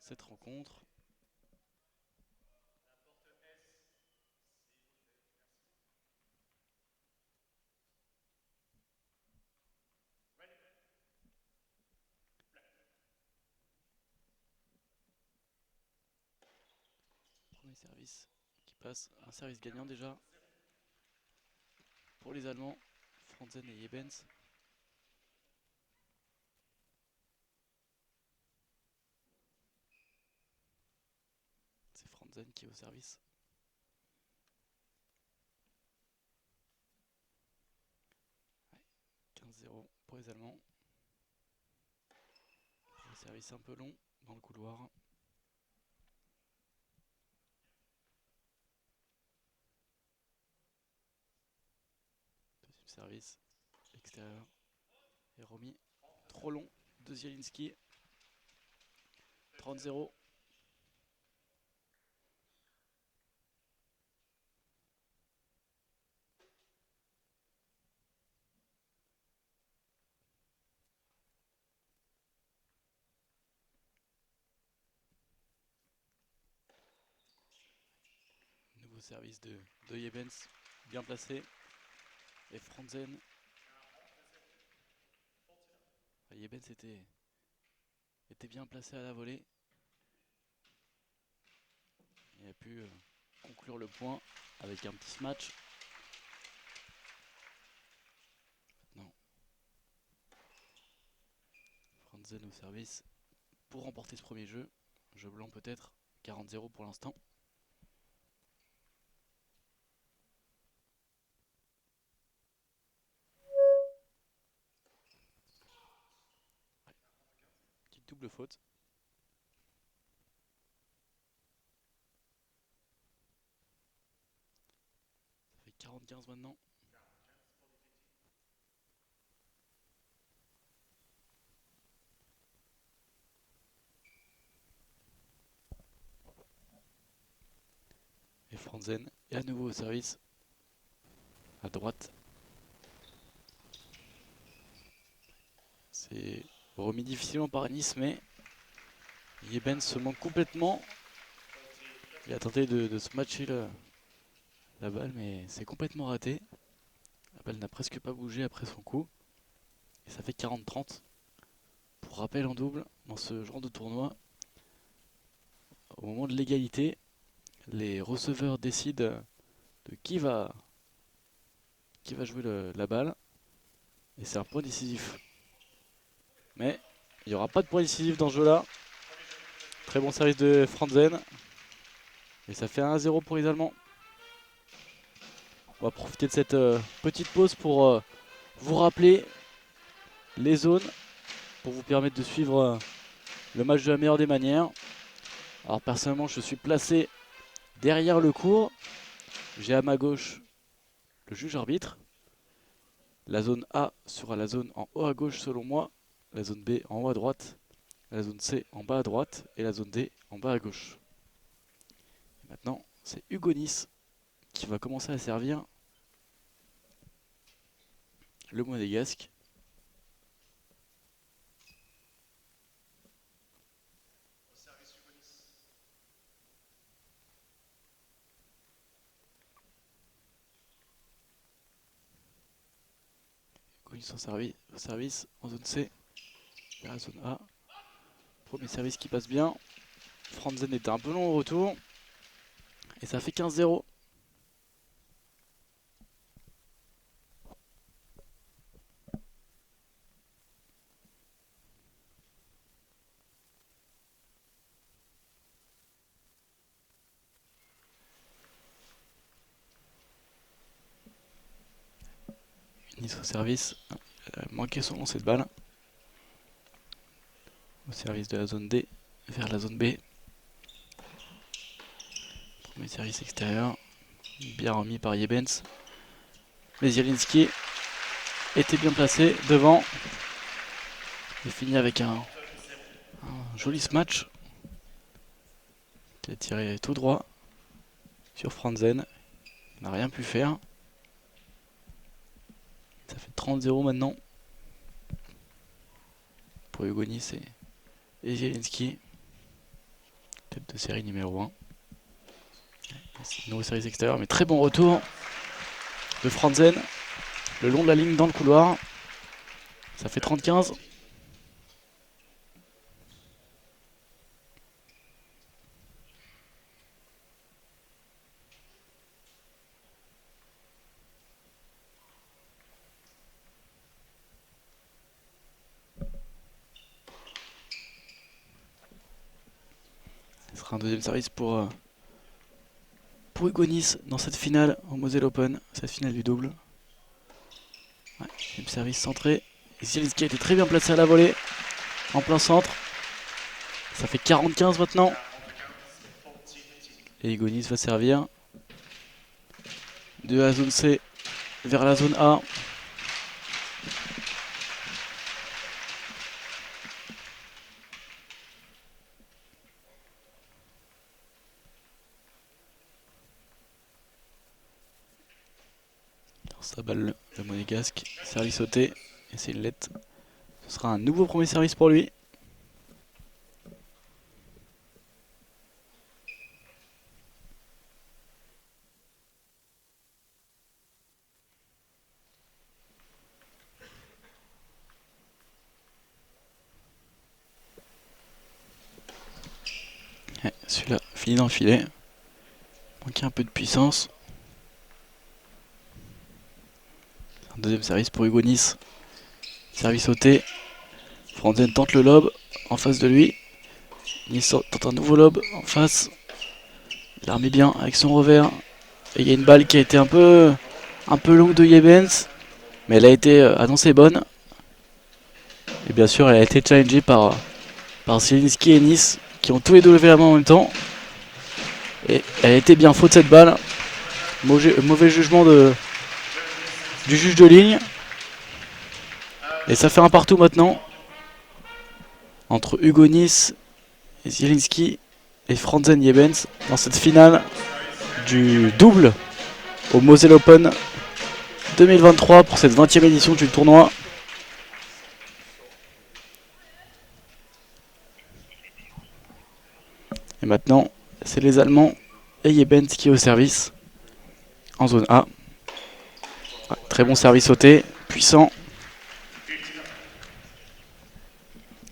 cette rencontre. Premier service qui passe, un service gagnant déjà pour les Allemands, Franzen et Jebens. C'est Franzen qui est au service. Ouais, 15-0 pour les Allemands. Le service un peu long dans le couloir. Deuxième service extérieur et remis trop long de Zielinski. 30-0. Nouveau service de Jebens, bien placé. Et Franzen. Jebens était bien placé à la volée. Il a pu conclure le point avec un petit smash. Maintenant, Franzen au service pour remporter ce premier jeu. Jeu blanc peut-être, 40-0 pour l'instant. Ouais. Petite double faute. Ça fait 40-15 maintenant. Et Franzen est à nouveau au service. À droite. C'est remis difficilement par Nice, mais Jebens se manque complètement. Il a tenté de se matcher la balle, mais c'est complètement raté. La balle n'a presque pas bougé après son coup. Et ça fait 40-30. Pour rappel en double, dans ce genre de tournoi, au moment de l'égalité, les receveurs décident de qui va jouer la balle. Et c'est un point décisif. Mais il n'y aura pas de point décisif dans ce jeu-là. Très bon service de Franzen. Et ça fait 1-0 pour les Allemands. On va profiter de cette petite pause pour vous rappeler les zones, pour vous permettre de suivre le match de la meilleure des manières. Alors personnellement, je suis placé derrière le court. J'ai à ma gauche le juge arbitre. La zone A sera la zone en haut à gauche selon moi. La zone B en haut à droite. La zone C en bas à droite. Et la zone D en bas à gauche. Et maintenant, c'est Hugo Nice qui va commencer à servir le monégasque. Hugo Nice au service en zone C. Vers la zone A. Premier service qui passe bien. Franzen était un peu long au retour. Et ça fait 15-0. Nice au service. Il a manqué son lancer de balle. Au service de la zone D vers la zone B. Premier service extérieur. Bien remis par Jebens. Mais Zielinski était bien placé devant. Il finit avec un joli smash. Il a tiré tout droit sur Franzen. Il n'a rien pu faire. Ça fait 30-0 maintenant pour Hugo Nice et Zielinski. Tête de série numéro 1. Nouveau service extérieur, mais très bon retour de Franzen. Le long de la ligne dans le couloir. Ça fait 30-15. Ce sera un deuxième service pour Hugo Nice dans cette finale au Moselle Open, cette finale du double. Ouais, deuxième service centré. Zielinski a été très bien placé à la volée, en plein centre. Ça fait 40-15 maintenant. Et Hugo Nice va servir. De la zone C vers la zone A. Ça balle le monégasque, service sauté, et c'est une lettre. Ce sera un nouveau premier service pour lui. Ouais, celui-là fini dans le filet. Manquait un peu de puissance. Un deuxième service pour Hugo Nice. Service sauté. Franzen tente le lob en face de lui. Nice tente un nouveau lob en face. Il la remet bien avec son revers. Et il y a une balle qui a été un peu longue de Yebens. Mais elle a été annoncée bonne. Et bien sûr, elle a été challengée par Zielinski et Nice, qui ont tous les deux levé la main en même temps. Et elle a été bien faute cette balle. Mauvais jugement du juge de ligne. Et ça fait un partout maintenant. Entre Hugo Nice et Zielinski et Franzen Yebens dans cette finale du double au Moselle Open 2023 pour cette 20e édition du tournoi. Et maintenant, c'est les Allemands et Yebens qui est au service en zone A. Ouais, très bon service sauté, puissant.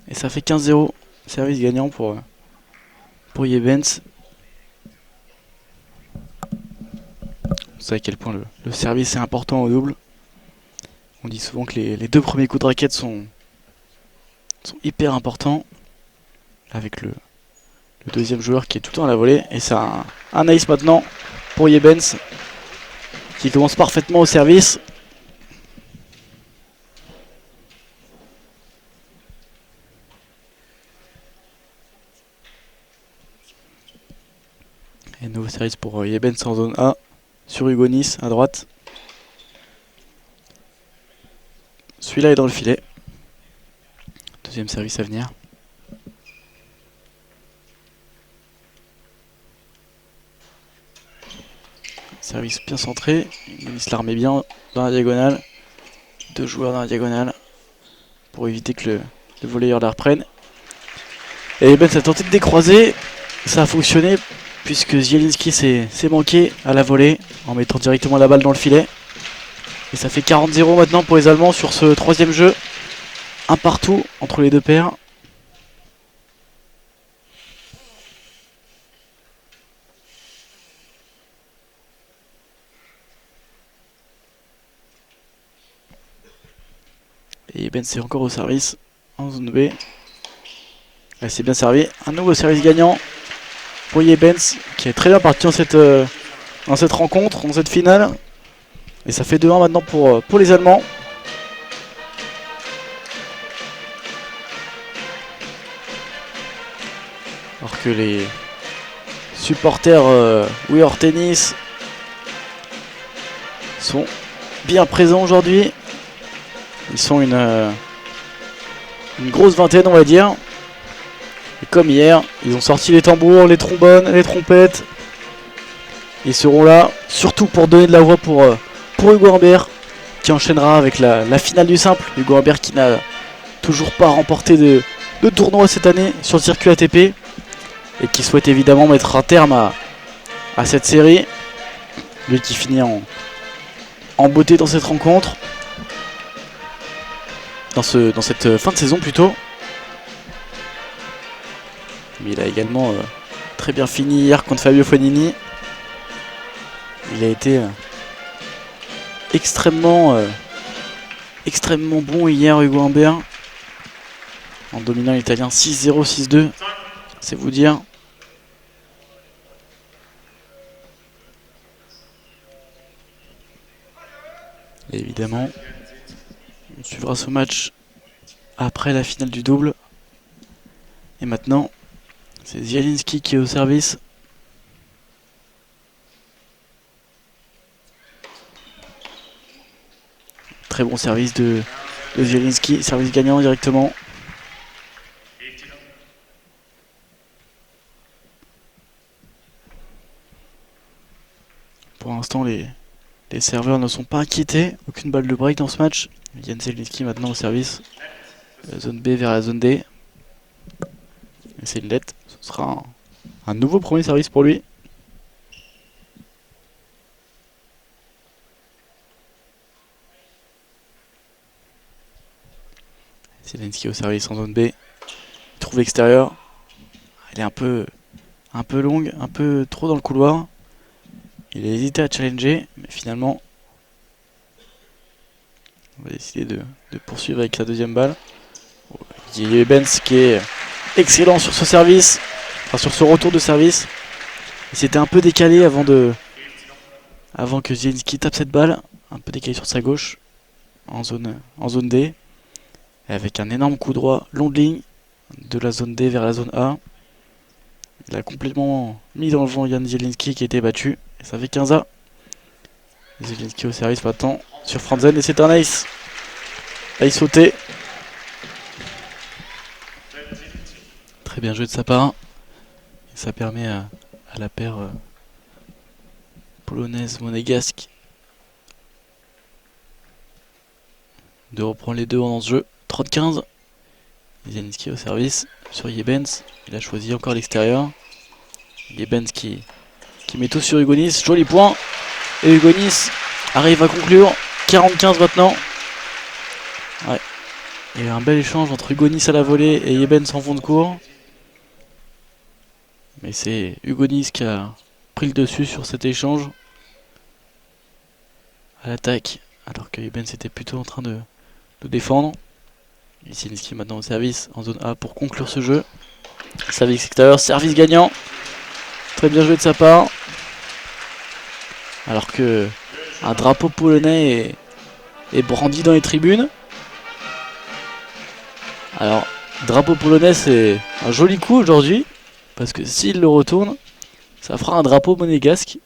Et ça fait 15-0, service gagnant pour Yebens. On sait à quel point le service est important au double. On dit souvent que les deux premiers coups de raquette sont hyper importants. Avec le deuxième joueur qui est tout le temps à la volée. Et c'est un ace maintenant pour Yebens, qui commence parfaitement au service. Et nouveau service pour Yebens en zone A sur Hugo Nice à droite. Celui-là est dans le filet. Deuxième service à venir. Service bien centré. Nice la remet bien dans la diagonale. Deux joueurs dans la diagonale pour éviter que le volleyeur la reprenne. Et Yebens a tenté de décroiser. Ça a fonctionné puisque Zielinski s'est manqué à la volée en mettant directement la balle dans le filet. Et ça fait 40-0 maintenant pour les Allemands sur ce troisième jeu. Un partout entre les deux paires. Et Yebens est encore au service en zone B. Elle s'est bien servi. Un nouveau service gagnant pour Yebens qui est très bien parti dans cette rencontre, dans cette finale. Et ça fait 2-1 maintenant pour les Allemands. Alors que les supporters We Are Tennis sont bien présents aujourd'hui. Ils sont une grosse vingtaine, on va dire. Et comme hier, ils ont sorti les tambours, les trombones, les trompettes. Ils seront là, surtout pour donner de la voix pour Hugo Humbert, qui enchaînera avec la finale du simple. Hugo Humbert qui n'a toujours pas remporté de tournoi cette année sur le circuit ATP. et qui souhaite évidemment mettre un terme à cette série. Lui qui finit en beauté dans cette rencontre, dans cette fin de saison plutôt. Mais il a également très bien fini hier contre Fabio Fognini. Il a été extrêmement bon hier, Hugo Humbert, en dominant l'italien 6-0, 6-2, c'est vous dire. Et évidemment, on suivra ce match après la finale du double. Et maintenant, c'est Zielinski qui est au service. Très bon service de Zielinski, service gagnant directement. Pour l'instant, les serveurs ne sont pas inquiétés. Aucune balle de break dans ce match. Yann Zielinski maintenant au service. La zone B vers la zone D. Et c'est une lettre. Ce sera un nouveau premier service pour lui. Zielinski au service en zone B. Il trouve l'extérieur. Elle est un peu longue, un peu trop dans le couloir. Il a hésité à challenger, mais finalement, on va décider de poursuivre avec la deuxième balle. Guillaume Benz qui est excellent sur ce service, enfin sur ce retour de service. Il s'était un peu décalé avant que Zielinski tape cette balle, un peu décalé sur sa gauche, en zone D, et avec un énorme coup droit long de ligne de la zone D vers la zone A. Il a complètement mis dans le vent Yann Zielinski qui a été battu. Et ça fait 15-A. Zielinski au service maintenant sur Franzen et c'est un ace. Ace sauté. Très bien joué de sa part. Et ça permet à la paire polonaise monégasque de reprendre les deux dans ce jeu. 30-15. Zielinski au service sur Yebens. Il a choisi encore l'extérieur. Yebens qui met tout sur Hugonis. Joli point. Et Hugonis arrive à conclure. 40-15 maintenant. Ouais. Il y a eu un bel échange entre Hugonis à la volée et Yebens en fond de cours. Mais c'est Hugonis qui a pris le dessus sur cet échange. À l'attaque. Alors que Yebens était plutôt en train de défendre. Zielinski maintenant au service en zone A pour conclure ce jeu. Service extérieur, service gagnant. Très bien joué de sa part. Alors que un drapeau polonais est brandi dans les tribunes. Alors, drapeau polonais, c'est un joli coup aujourd'hui. Parce que s'il le retourne, ça fera un drapeau monégasque.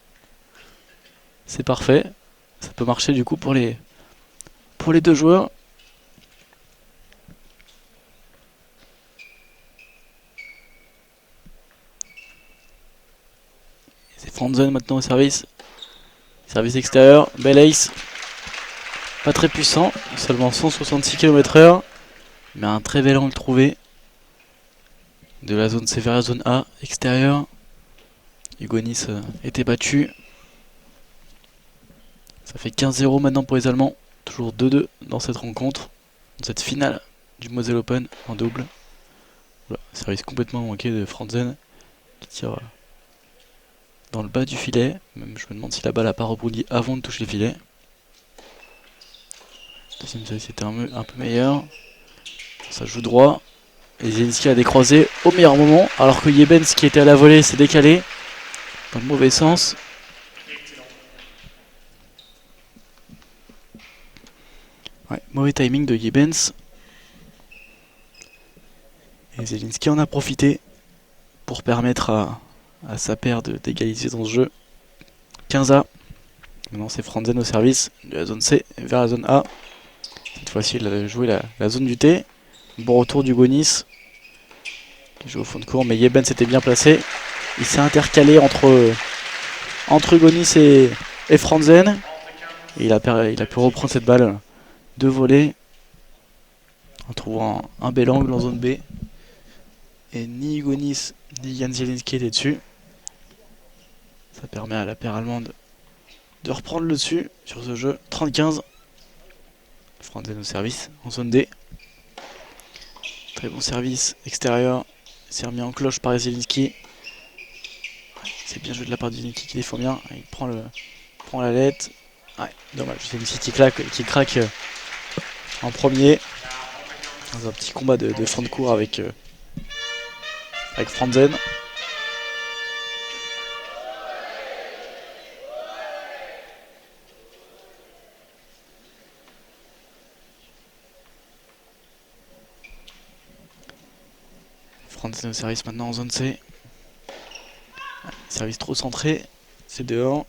C'est parfait. Ça peut marcher du coup pour les deux joueurs. C'est Franzen maintenant au service. Service extérieur, bel ace. Pas très puissant, seulement 166 km/h. Mais un très bel angle trouvé. De la zone C vers la zone A, extérieur. Hugonis était battu. Ça fait 15-0 maintenant pour les Allemands. Toujours 2-2 dans cette rencontre. Dans cette finale du Moselle Open en double. Voilà, service complètement manqué de Franzen qui tire dans le bas du filet. Même je me demande si la balle n'a pas rebondi avant de toucher le filet. Deuxième service était un peu meilleur. Ça joue droit. Et Zielinski a décroisé au meilleur moment. Alors que Yebens qui était à la volée s'est décalé dans le mauvais sens. Ouais, mauvais timing de Yebens. Et Zielinski en a profité pour permettre à sa paire d'égaliser dans ce jeu. 15-A. Maintenant c'est Franzen au service de la zone C vers la zone A. Cette fois-ci il a joué la zone du T. Bon retour du Gonis qui joue au fond de cours, mais Yebens s'était bien placé. Il s'est intercalé entre Gonis et Franzen. Et il a pu reprendre cette balle de volée en trouvant un bel angle en zone B. Et ni Gonis ni Jan Zielinski étaient dessus. Ça permet à la paire allemande de reprendre le dessus sur ce jeu. 30-15. Franzen au service en zone D. Très bon service extérieur. C'est remis en cloche par Zielinski. C'est bien joué de la part de Zielinski qui défend bien. Il prend la lettre. Ouais, dommage. Zielinski qui craque en premier. Dans un petit combat de fin de cours avec Franzen. Franzen au service maintenant en zone C. Service trop centré. C'est dehors.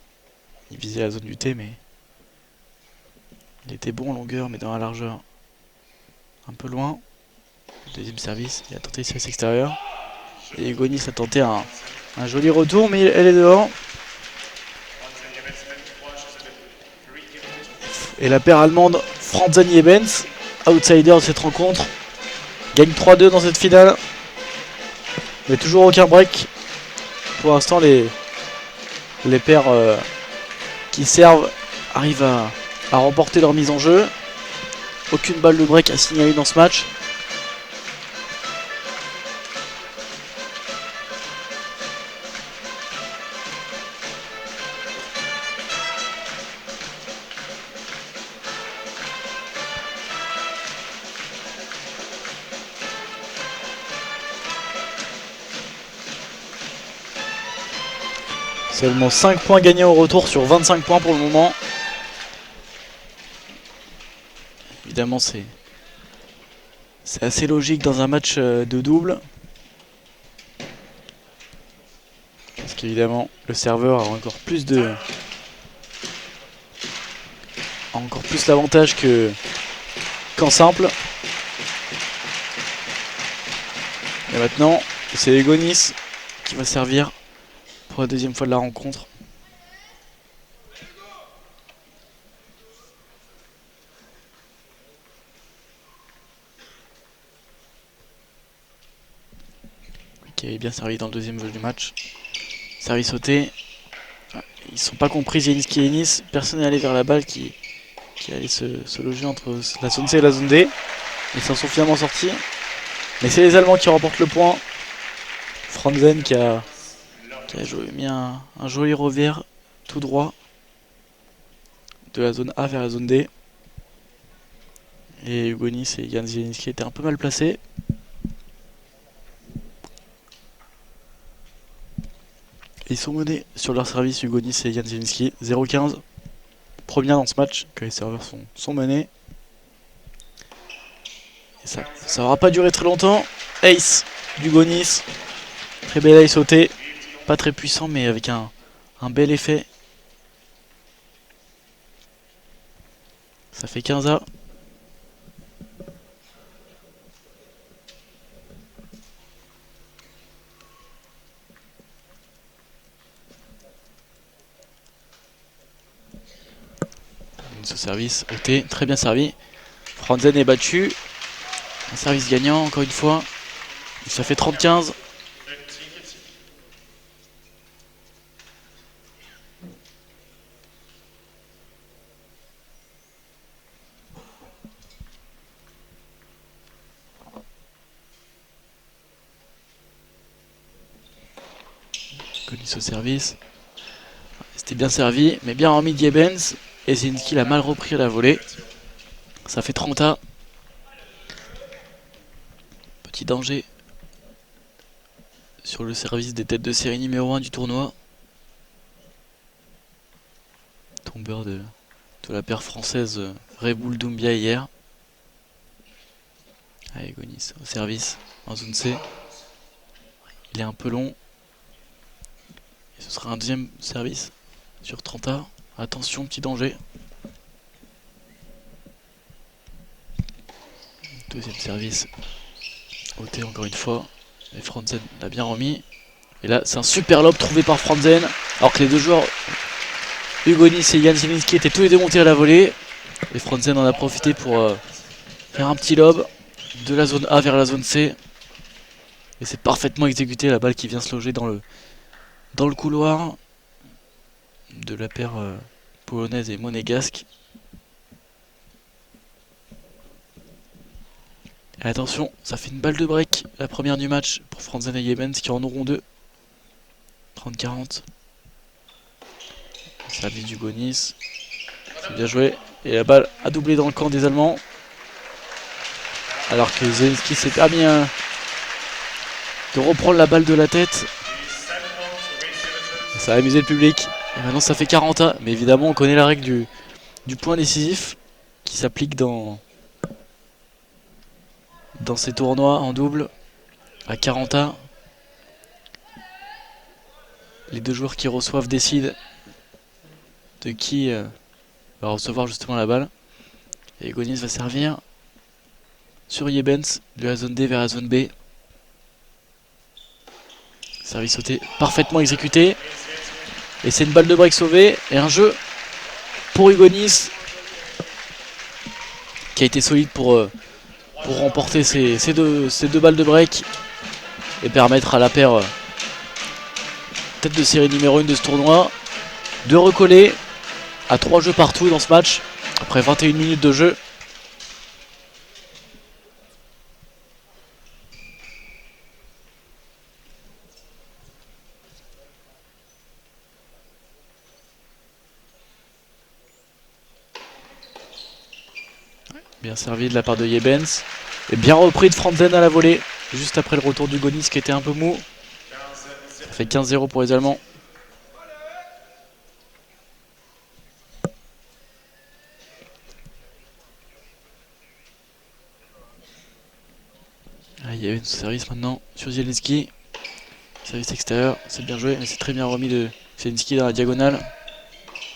Il visait la zone du T, mais il était bon en longueur, mais dans la largeur un peu loin. Deuxième service, il a tenté le service extérieur. Et Gonis a tenté un joli retour, mais elle est dehors. Et la paire allemande Franzen Jebens, outsider de cette rencontre, gagne 3-2 dans cette finale. Mais toujours aucun break. Pour l'instant, les paires qui servent arrivent à remporter leur mise en jeu. Aucune balle de break à signaler dans ce match. Seulement 5 points gagnés au retour sur 25 points pour le moment. Évidemment, c'est assez logique dans un match de double. Parce qu'évidemment, le serveur a encore plus l'avantage qu'en simple. Et maintenant, c'est Gonis qui va servir pour la deuxième fois de la rencontre. Qui avait bien servi dans le deuxième jeu du match. Service sauté. Ils ne sont pas compris, Zielinski et Nice. Personne n'est allé vers la balle qui allait se loger entre la zone C et la zone D. Ils s'en sont finalement sortis. Mais c'est les Allemands qui remportent le point. Franzen qui a mis un joli revers tout droit de la zone A vers la zone D. Et Gonis et Jan Zielinski étaient un peu mal placés. Ils sont menés sur leur service, Gonis et Jan Zielinski, 0-15. Première dans ce match que les serveurs sont menés. Et ça n'aura pas duré très longtemps. Ace du Gonis. Très bel ace sauté. Pas très puissant, mais avec un bel effet. Ça fait 15A. Ce service OT, très bien servi. Franzen est battu. Un service gagnant, encore une fois. Ça fait 30-15. Gonis au service. C'était bien servi, mais bien remis Jebens. Et Zielinski l'a mal repris à la volée. Ça fait 30A. Petit danger sur le service des têtes de série numéro 1 du tournoi. Tombeur de la paire française Reboul Doumbia hier. Allez, Gonis au service en zone C. Il est un peu long. Et ce sera un deuxième service sur 30A. Attention, petit danger. Deuxième service. OT encore une fois. Et Franzen l'a bien remis. Et là, c'est un super lob trouvé par Franzen. Alors que les deux joueurs, Gonis et Jan Zielinski, étaient tous les deux montés à la volée. Et Franzen en a profité pour faire un petit lob de la zone A vers la zone C. Et c'est parfaitement exécuté, la balle qui vient se loger dans le couloir de la paire polonaise et monégasque. Et attention, ça fait une balle de break, la première du match pour Franzen et Yebens qui en auront deux. 30-40. Service du Gonis. C'est bien joué. Et la balle a doublé dans le camp des Allemands. Alors que Zelinski s'est permis de reprendre la balle de la tête. Ça a amusé le public. Et maintenant ça fait 40. Mais évidemment on connaît la règle du point décisif qui s'applique dans ces tournois en double. À 40. Les deux joueurs qui reçoivent décident de qui va recevoir justement la balle. Et Gonis va servir sur Yebens, de la zone D vers la zone B. Service sauté parfaitement exécuté. Et c'est une balle de break sauvée. Et un jeu pour Hugonis qui a été solide pour remporter ces deux balles de break. Et permettre à la paire tête de série numéro 1 de ce tournoi de recoller à 3 jeux partout dans ce match. Après 21 minutes de jeu. Bien servi de la part de Yebens. Et bien repris de Franzen à la volée. Juste après le retour du Gonis qui était un peu mou. Ça fait 15-0 pour les Allemands. Ah, il y avait une service maintenant sur Zielinski. Service extérieur, c'est bien joué, mais c'est très bien remis de Zielinski dans la diagonale.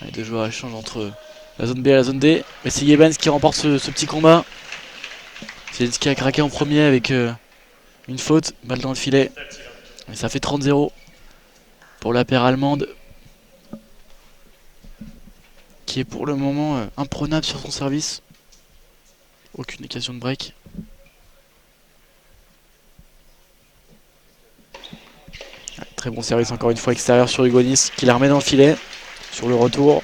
Les deux joueurs échangent entre la zone B et la zone D. Mais c'est Yebens qui remporte ce petit combat. Zielinski a craqué en premier avec une faute, balle dans le filet. Et ça fait 30-0 pour la paire allemande. Qui est pour le moment imprenable sur son service. Aucune occasion de break. Très bon service encore une fois extérieur sur Hugonis qui la remet dans le filet sur le retour.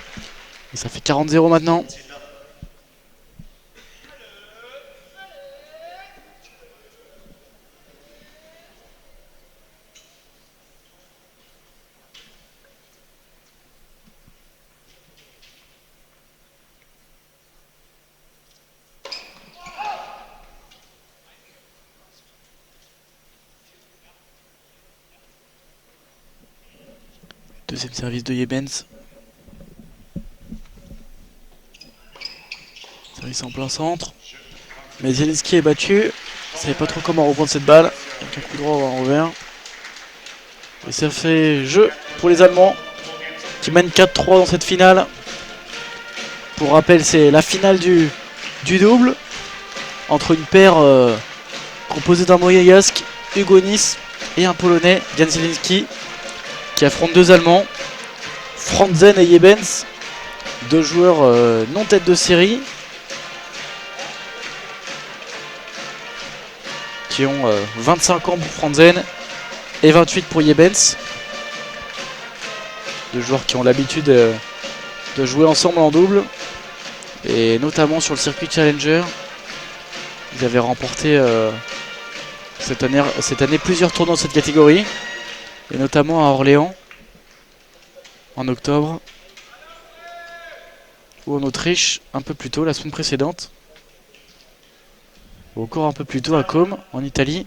Et ça fait 40-0 maintenant. Deuxième service de Yebens. Service en plein centre. Mais Zielinski est battu. Il ne savait pas trop comment reprendre cette balle. Avec un coup droit ou un revers. Et ça fait jeu pour les Allemands qui mènent 4-3 dans cette finale. Pour rappel, c'est la finale du double entre une paire composée d'un monégasque, Hugonis, et un polonais, Jan Zielinski, qui affrontent deux Allemands, Franzen et Yebens, deux joueurs non tête de série, qui ont 25 ans pour Franzen et 28 pour Yebens. Deux joueurs qui ont l'habitude de jouer ensemble en double, et notamment sur le circuit Challenger. Ils avaient remporté cette année plusieurs tournois de cette catégorie, et notamment à Orléans en octobre, ou en Autriche un peu plus tôt la semaine précédente, ou encore un peu plus tôt à Côme en Italie.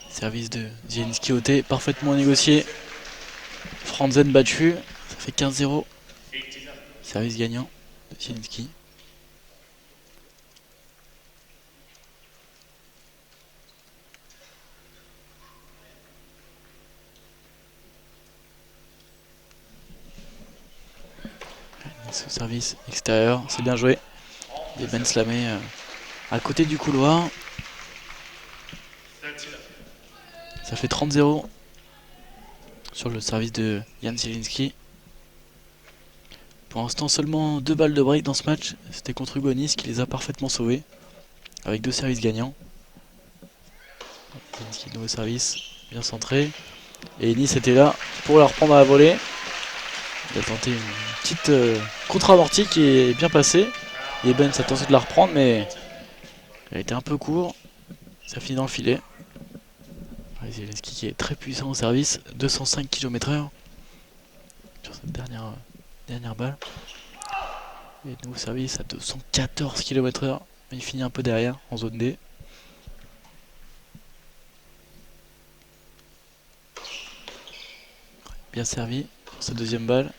Service de Zielinski ôté, parfaitement négocié. Franzen battu, ça fait 15-0. Service gagnant de Zielinski. service extérieur, c'est bien joué. Et Ben slamé à côté du couloir. Ça fait 30-0 sur le service de Jan Zielinski. Pour l'instant, seulement 2 balles de break dans ce match. C'était contre Hugonis qui les a parfaitement sauvés. Avec 2 services gagnants. Zielinski, nouveau service, bien centré. Et Nice était là pour la reprendre à la volée. Il a tenté une petite contre-amortie qui est bien passée. Et Ben a tenté de la reprendre, mais elle a été un peu court. Ça finit dans le filet. Zielinski qui est très puissant au service, 205 km/h sur cette dernière balle. Et nouveau service à 214 km/h, mais il finit un peu derrière en zone D. Bien servi pour cette deuxième balle.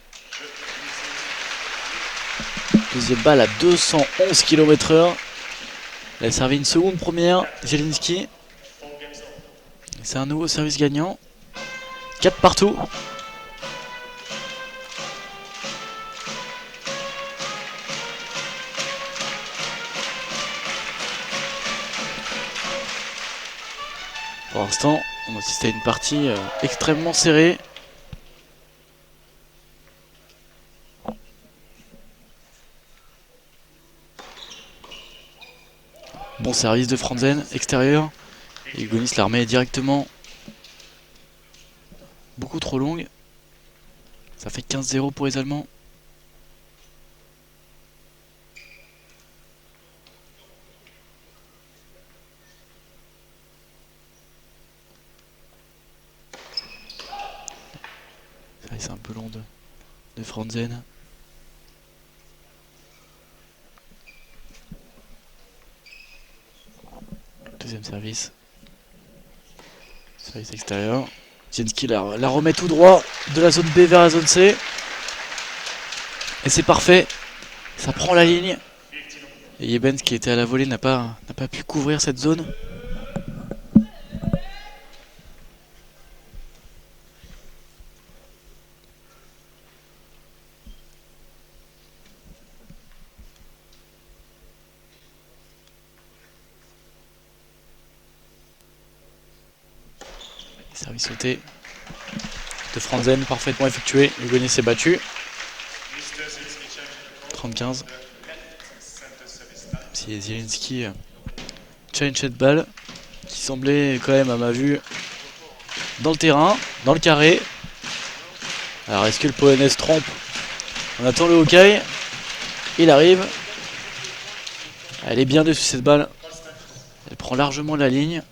Deuxième balle à 211 km/h. Il a servi une seconde première, Zielinski. C'est un nouveau service gagnant. 4 partout. Pour l'instant, on assiste à une partie extrêmement serrée. Bon service de Franzen, extérieur. Et Hugonis la remet directement. Beaucoup trop longue. Ça fait 15-0 pour les Allemands. C'est un peu long de Franzen. Deuxième service. Service extérieur. Zielinski la remet tout droit de la zone B vers la zone C. Et c'est parfait. Ça prend la ligne. Et Yebens qui était à la volée n'a pas pu couvrir cette zone. Service sauté de Franzen, parfaitement effectué. Hugonis s'est battu. 30-15. C'est Zielinski challenge cette balle qui semblait quand même à ma vue dans le terrain, dans le carré. Alors est-ce que le Polonais se trompe? On attend le Hawkeye. Il arrive. Elle est bien dessus cette balle. Elle prend largement la ligne.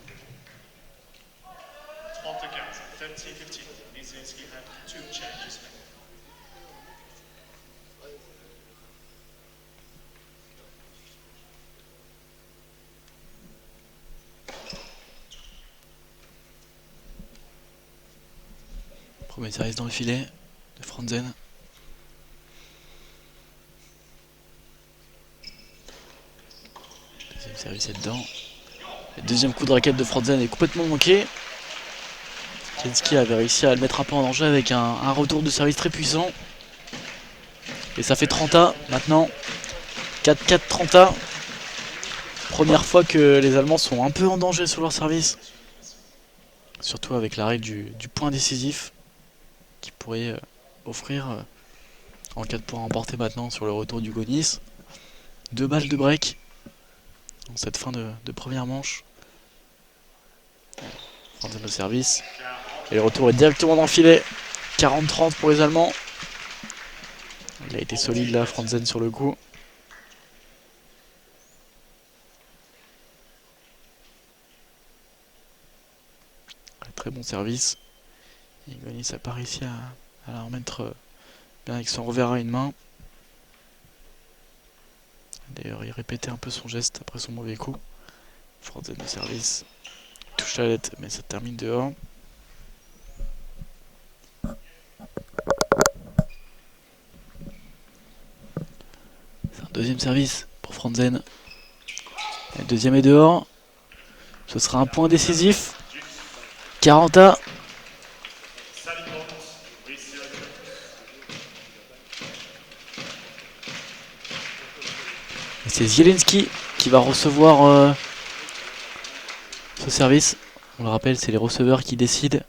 Premier service dans le filet de Franzen. Deuxième service est dedans. Le deuxième coup de raquette de Franzen est complètement manqué. Zielinski avait réussi à le mettre un peu en danger avec un retour de service très puissant. Et ça fait 30A maintenant. 4-4 30A. Première fois que les Allemands sont un peu en danger sur leur service. Surtout avec la règle du point décisif qui pourrait offrir en cas de point remporté maintenant sur le retour du Hugonis. 2 balles de break dans cette fin de première manche. Franzen au service. Et le retour est directement dans le filet. 40-30 pour les Allemands. Il a été solide là, Franzen sur le coup. Très bon service. Hugonis n'a pas réussi à la remettre bien avec son revers à une main. D'ailleurs, il répétait un peu son geste après son mauvais coup. Franzen de service. Touche la tête, mais ça termine dehors. C'est un deuxième service pour Franzen. Le deuxième est dehors. Ce sera un point décisif. 40A. C'est Zielinski qui va recevoir ce service. On le rappelle, c'est les receveurs qui décident.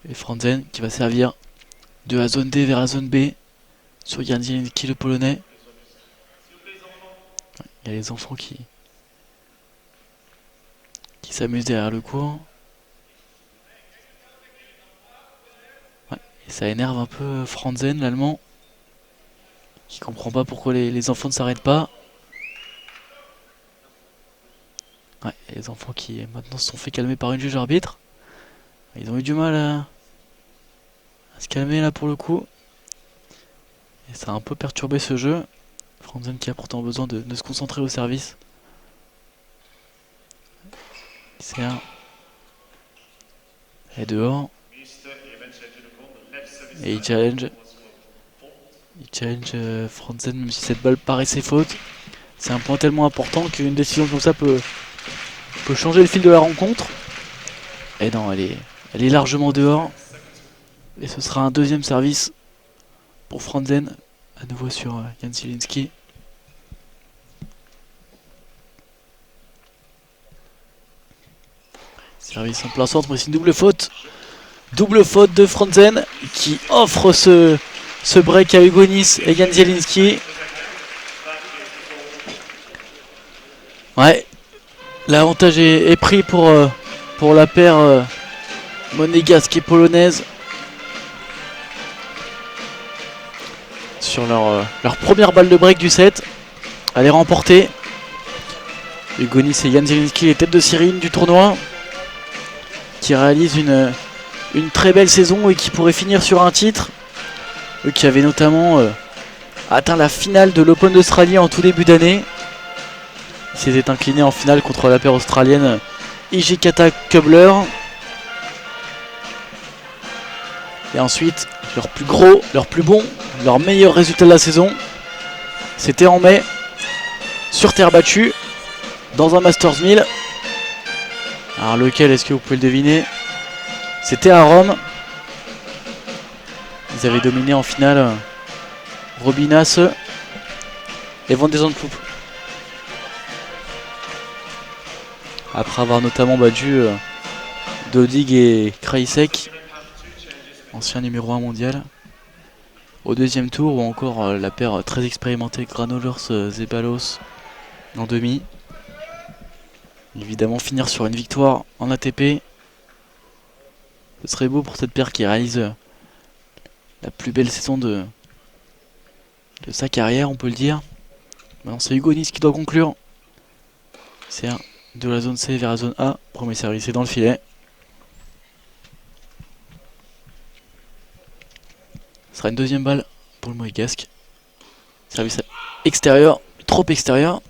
Et Franzen qui va servir de la zone D vers la zone B sur Jan Zielinski, le polonais. Il y a les enfants qui s'amusent derrière le cours. Ouais, et ça énerve un peu Franzen, l'allemand, qui comprend pas pourquoi les enfants ne s'arrêtent pas. Ouais, et les enfants qui maintenant se sont fait calmer par une juge arbitre. Ils ont eu du mal à se calmer là pour le coup. Et ça a un peu perturbé ce jeu. Franzen qui a pourtant besoin de se concentrer au service. C'est un. Et dehors. Et il challenge. Franzen même si cette balle paraissait faute. C'est un point tellement important qu'une décision comme ça peut changer le fil de la rencontre. Et non, elle est largement dehors. Et ce sera un deuxième service pour Franzen. À nouveau sur Jan Zielinski. Service en plein centre, mais c'est une double faute. Double faute de Franzen qui offre ce break à Hugo Nice et Jan Zielinski. Ouais, l'avantage est pris pour la paire monégasque et polonaise. Sur leur première balle de break du set. Elle est remportée. Hugo Nice et Jan Zielinski, les têtes de série du tournoi, qui réalisent une très belle saison et qui pourrait finir sur un titre. Eux qui avaient notamment atteint la finale de l'Open d'Australie en tout début d'année. Ils s'étaient inclinés en finale contre la paire australienne Hijikata Kubler. Et ensuite, leur plus gros, leur plus bon, leur meilleur résultat de la saison, c'était en mai, sur terre battue, dans un Masters 1000. Alors lequel, est-ce que vous pouvez le deviner? C'était à Rome. Ils avaient dominé en finale Robinas et Van de Zandpoel. Après avoir notamment battu Dodig et Krajicek, ancien numéro 1 mondial, au deuxième tour, ou encore la paire très expérimentée Granollers-Zeballos en demi. Évidemment, finir sur une victoire en ATP, ce serait beau pour cette paire qui réalise la plus belle saison de sa carrière, on peut le dire. Maintenant, c'est Hugo Nice qui doit conclure. C'est de la zone C vers la zone A. Premier service est dans le filet. Ce sera une deuxième balle pour le monégasque. Service extérieur, trop extérieur.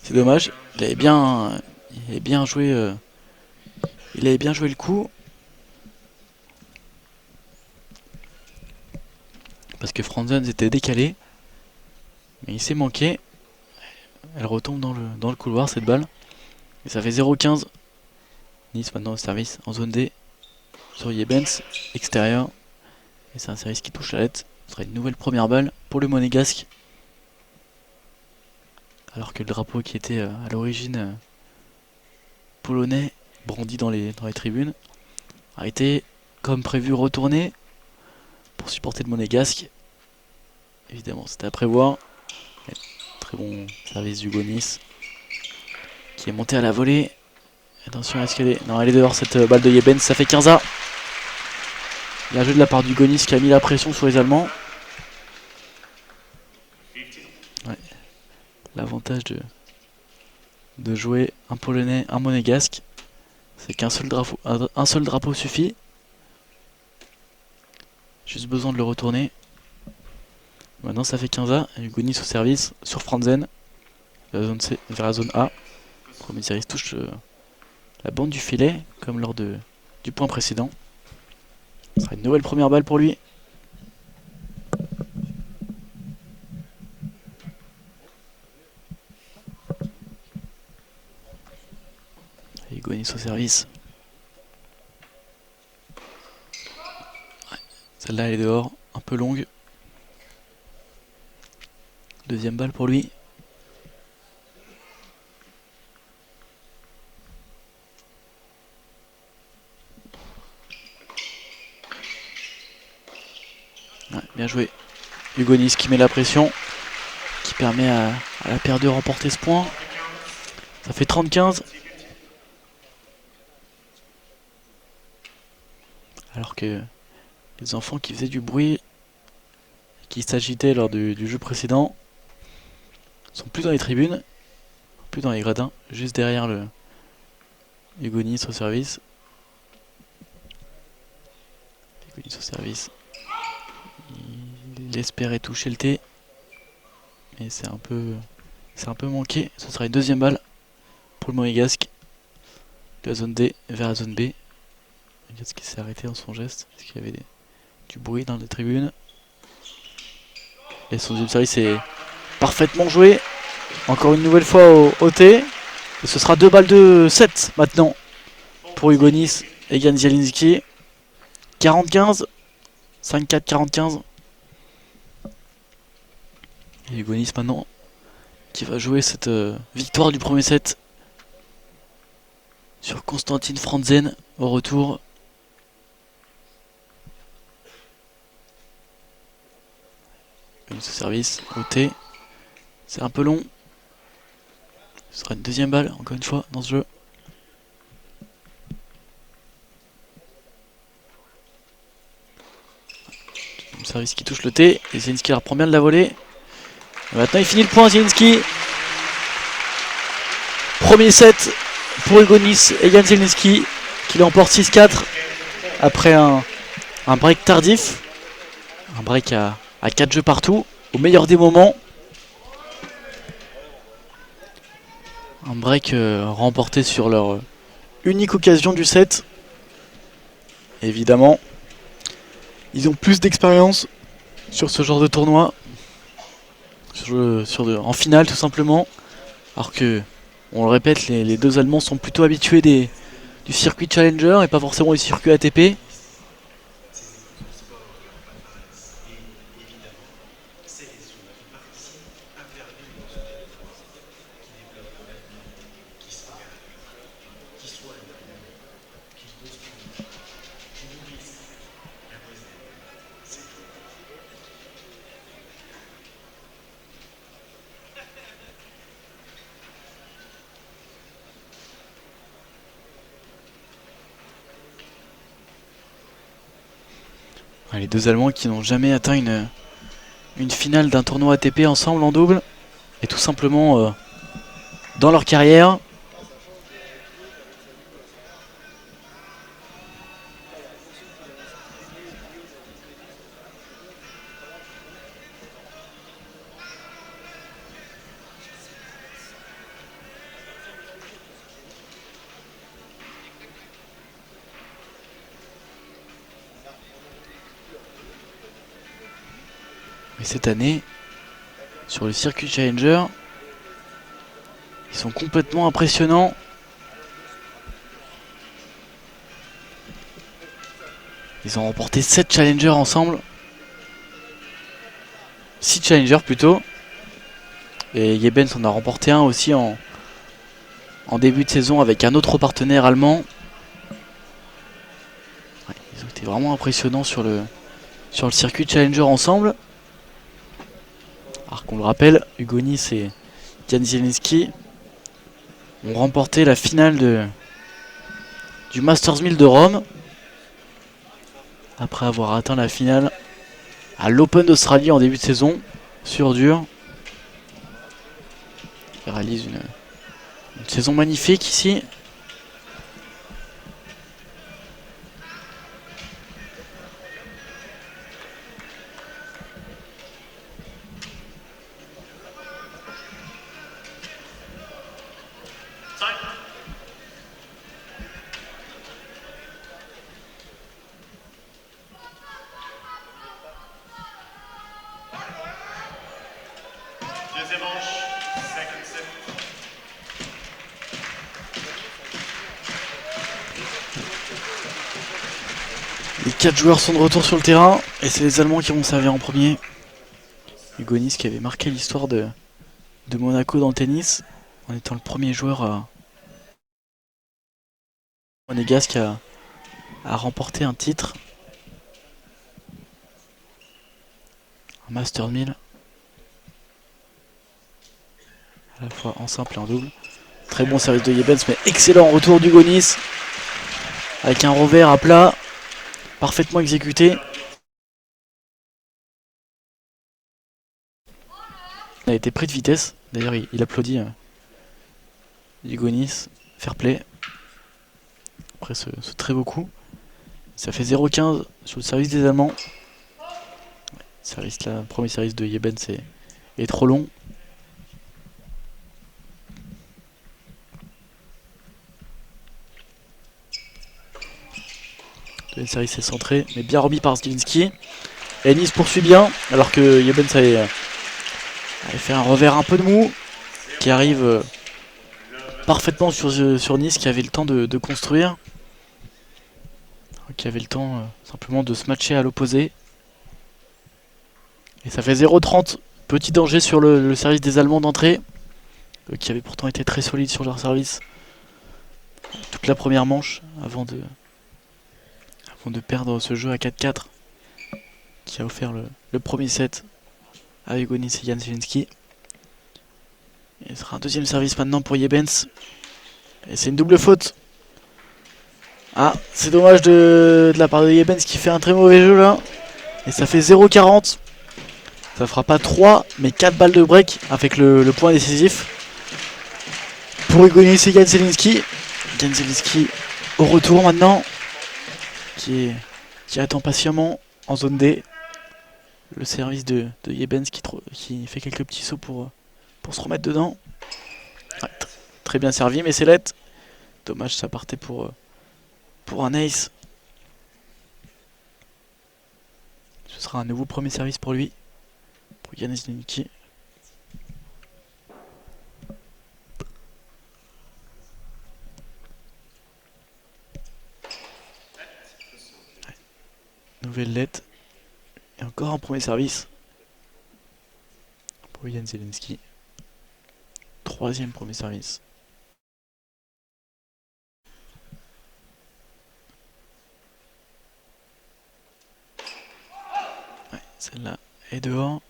C'est dommage. Il avait bien joué le coup. Parce que Franzen était décalé. Mais il s'est manqué. Elle retombe dans le couloir cette balle. Et ça fait 0-15. Nice maintenant au service en zone D. Sur Yebens, extérieur. Et c'est un service qui touche la lettre. Ce sera une nouvelle première balle pour le monégasque. Alors que le drapeau qui était à l'origine polonais, brandi dans les tribunes, a été comme prévu retourné pour supporter le monégasque. Évidemment, c'était à prévoir. Et très bon service d'Hugo Nice qui est monté à la volée. Attention, est-ce qu'elle est... Non, elle est dehors cette balle de Yebens, ça fait 15 A. Bien joué de la part d'Hugo Nice qui a mis la pression sur les Allemands. Ouais. L'avantage de jouer un Polonais, un Monégasque, c'est qu'un seul drapeau suffit. Juste besoin de le retourner. Maintenant ça fait 15 A. Hugo Nice au service sur Franzen. Vers la zone C, vers la zone A. Premier service touche la bande du filet, comme lors du point précédent. Ce sera une nouvelle première balle pour lui. Hugo Nice au service. Ouais. Celle-là elle est dehors, un peu longue. Deuxième balle pour lui. Ouais, bien joué. Hugo Nice qui met la pression, qui permet à la paire de remporter ce point. Ça fait 30-15. Alors que les enfants qui faisaient du bruit, qui s'agitaient lors du jeu précédent, sont plus dans les tribunes, plus dans les gradins, juste derrière le Hugo Nice au service. Hugo Nice au service. Il espérait toucher le T, mais c'est un peu manqué. Ce sera une deuxième balle pour le Monégasque. De la zone D vers la zone B. Monégasque qui s'est arrêté dans son geste, parce qu'il y avait du bruit dans les tribunes. Et son deuxième service est parfaitement joué. Encore une nouvelle fois au T. Et ce sera 2 balles de 7 maintenant pour Hugo Nice et Jan Zielinski. 40-15. 5-4, 40-15. Et Hugo Nice maintenant qui va jouer cette victoire du premier set sur Constantine Franzen au retour. Ce service au T. C'est un peu long. Ce sera une deuxième balle encore une fois dans ce jeu. Un service qui touche le T. Et Zielinski reprend bien de la volée. Et maintenant il finit le point Zielinski. Premier set pour Hugo Nice et Jan Zielinski qui l'emporte 6-4 après un break tardif. Un break à 4 jeux partout, au meilleur des moments. Un break remporté sur leur unique occasion du set. Évidemment, ils ont plus d'expérience sur ce genre de tournoi. En finale tout simplement. Alors que, on le répète, les deux Allemands sont plutôt habitués du circuit Challenger et pas forcément du circuit ATP. Les deux Allemands qui n'ont jamais atteint une finale d'un tournoi ATP ensemble en double. Et tout simplement dans leur carrière. Mais cette année, sur le circuit Challenger, ils sont complètement impressionnants. Ils ont remporté 7 Challengers ensemble. 6 Challengers plutôt. Et Jebens en a remporté un aussi en début de saison avec un autre partenaire allemand. Ouais, ils ont été vraiment impressionnants sur le circuit Challenger ensemble. Alors qu'on le rappelle, Hugo Nice et Jan Zielinski ont remporté la finale du Masters 1000 de Rome après avoir atteint la finale à l'Open d'Australie en début de saison sur dur. Ils réalisent une saison magnifique ici. Les 4 joueurs sont de retour sur le terrain et c'est les Allemands qui vont servir en premier. Hugonis qui avait marqué l'histoire de Monaco dans le tennis en étant le premier joueur monégasque à remporter un titre. Un Master 1000. À la fois en simple et en double. Très bon service de Yebens, mais excellent retour d'Hugonis. Avec un revers à plat. Parfaitement exécuté. Il a été pris de vitesse. D'ailleurs, il applaudit Hugonis. Fair play. Après ce très beau coup. Ça fait 0-15 sur le service des Allemands. Le premier service de Yebens est trop long. Le service est centré, mais bien remis par Zielinski. Et Nice poursuit bien, alors que Yebens avait fait un revers un peu de mou, qui arrive parfaitement sur Nice, qui avait le temps de construire. Qui avait le temps simplement de se matcher à l'opposé. Et ça fait 0-30. Petit danger sur le service des Allemands d'entrée, qui avait pourtant été très solide sur leur service toute la première manche, avant de perdre ce jeu à 4-4, qui a offert le premier set à Hugonis et Jan Zielinski. Et ce sera un deuxième service maintenant pour Yebens. Et c'est une double faute. Ah, c'est dommage de la part de Yebens qui fait un très mauvais jeu là. Et ça fait 0-40. Ça fera pas 3, mais 4 balles de break avec le point décisif pour Hugonis et Jan Zielinski. Jan Zielinski au retour maintenant, qui attend patiemment en zone D. Le service de Yebens qui fait quelques petits sauts pour se remettre dedans. Ouais, très bien servi, mais c'est let. Dommage, ça partait pour un ace. Ce sera un nouveau premier service pour lui, pour Jan Zielinski. Ouais. Nouvelle let. Et encore un premier service pour Jan Zielinski. Troisième premier service. Ouais, celle-là est dehors.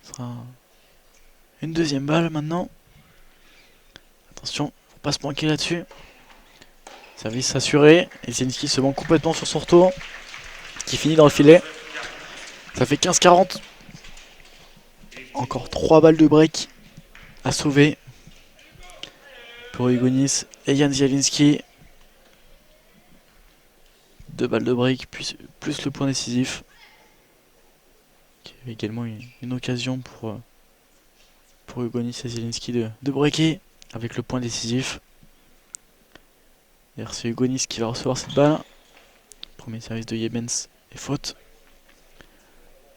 Ce sera une deuxième balle maintenant. Attention, faut pas se manquer là-dessus. Service assuré. Et Zielinski se manque complètement sur son retour, qui finit dans le filet. Ça fait 15-40. Encore 3 balles de break à sauver pour Hugonis et Jan Zielinski. 2 balles de break plus le point décisif. Qui avait également une occasion pour Hugonis et Zielinski de breaker avec le point décisif. D'ailleurs, c'est Hugonis qui va recevoir cette balle. Premier service de Yebens et faute.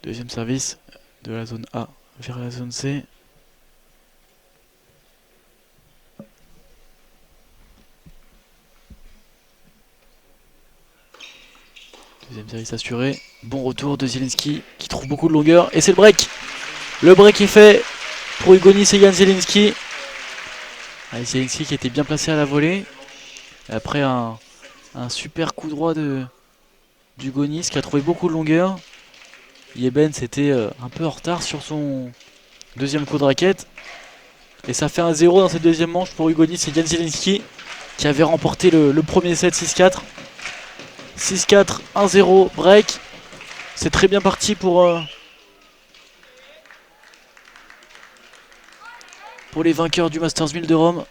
Deuxième service de la zone A vers la zone C. Deuxième service assuré. Bon retour de Zielinski qui trouve beaucoup de longueur. Et c'est le break. Le break est fait pour Hugonis et Jan Zielinski. Zielinski qui était bien placé à la volée. Et après un super coup droit d'Hugonis qui a trouvé beaucoup de longueur. Yebens était un peu en retard sur son deuxième coup de raquette. Et ça fait un 0 dans cette deuxième manche pour Hugonis et Jan Zielinski qui avait remporté le premier set 6-4. 6-4, 1-0, break. C'est très bien parti pour les vainqueurs du Masters 1000 de Rome.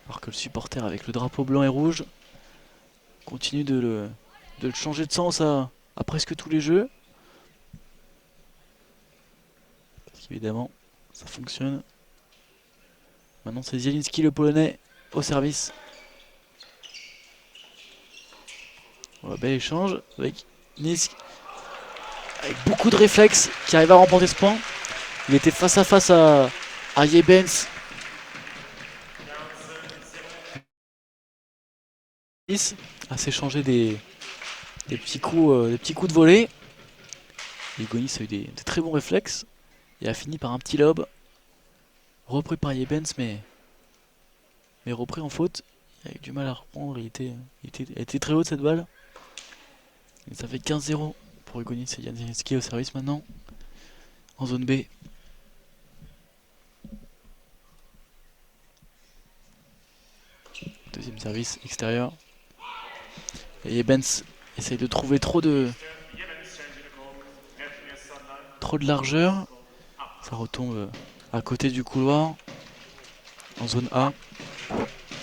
Alors que le supporter avec le drapeau blanc et rouge continue de le changer de sens à presque tous les jeux. Parce qu'évidemment, ça fonctionne. Maintenant, c'est Zielinski, le Polonais, au service. Voilà, bel échange avec Nice. Avec beaucoup de réflexes qui arrive à remporter ce point. Il était face à face à Yebens. à s'échanger des petits coups de volée. Hugonis a eu des très bons réflexes et a fini par un petit lob. Repris par Yebens, mais repris en faute. Il a eu du mal à reprendre, elle était très haute cette balle. Et ça fait 15-0 pour Hugonis et Jan Zielinski au service maintenant. En zone B. Deuxième service extérieur. Et Yebens essaye de trouver trop de largeur. Ça retombe à côté du couloir. En zone A.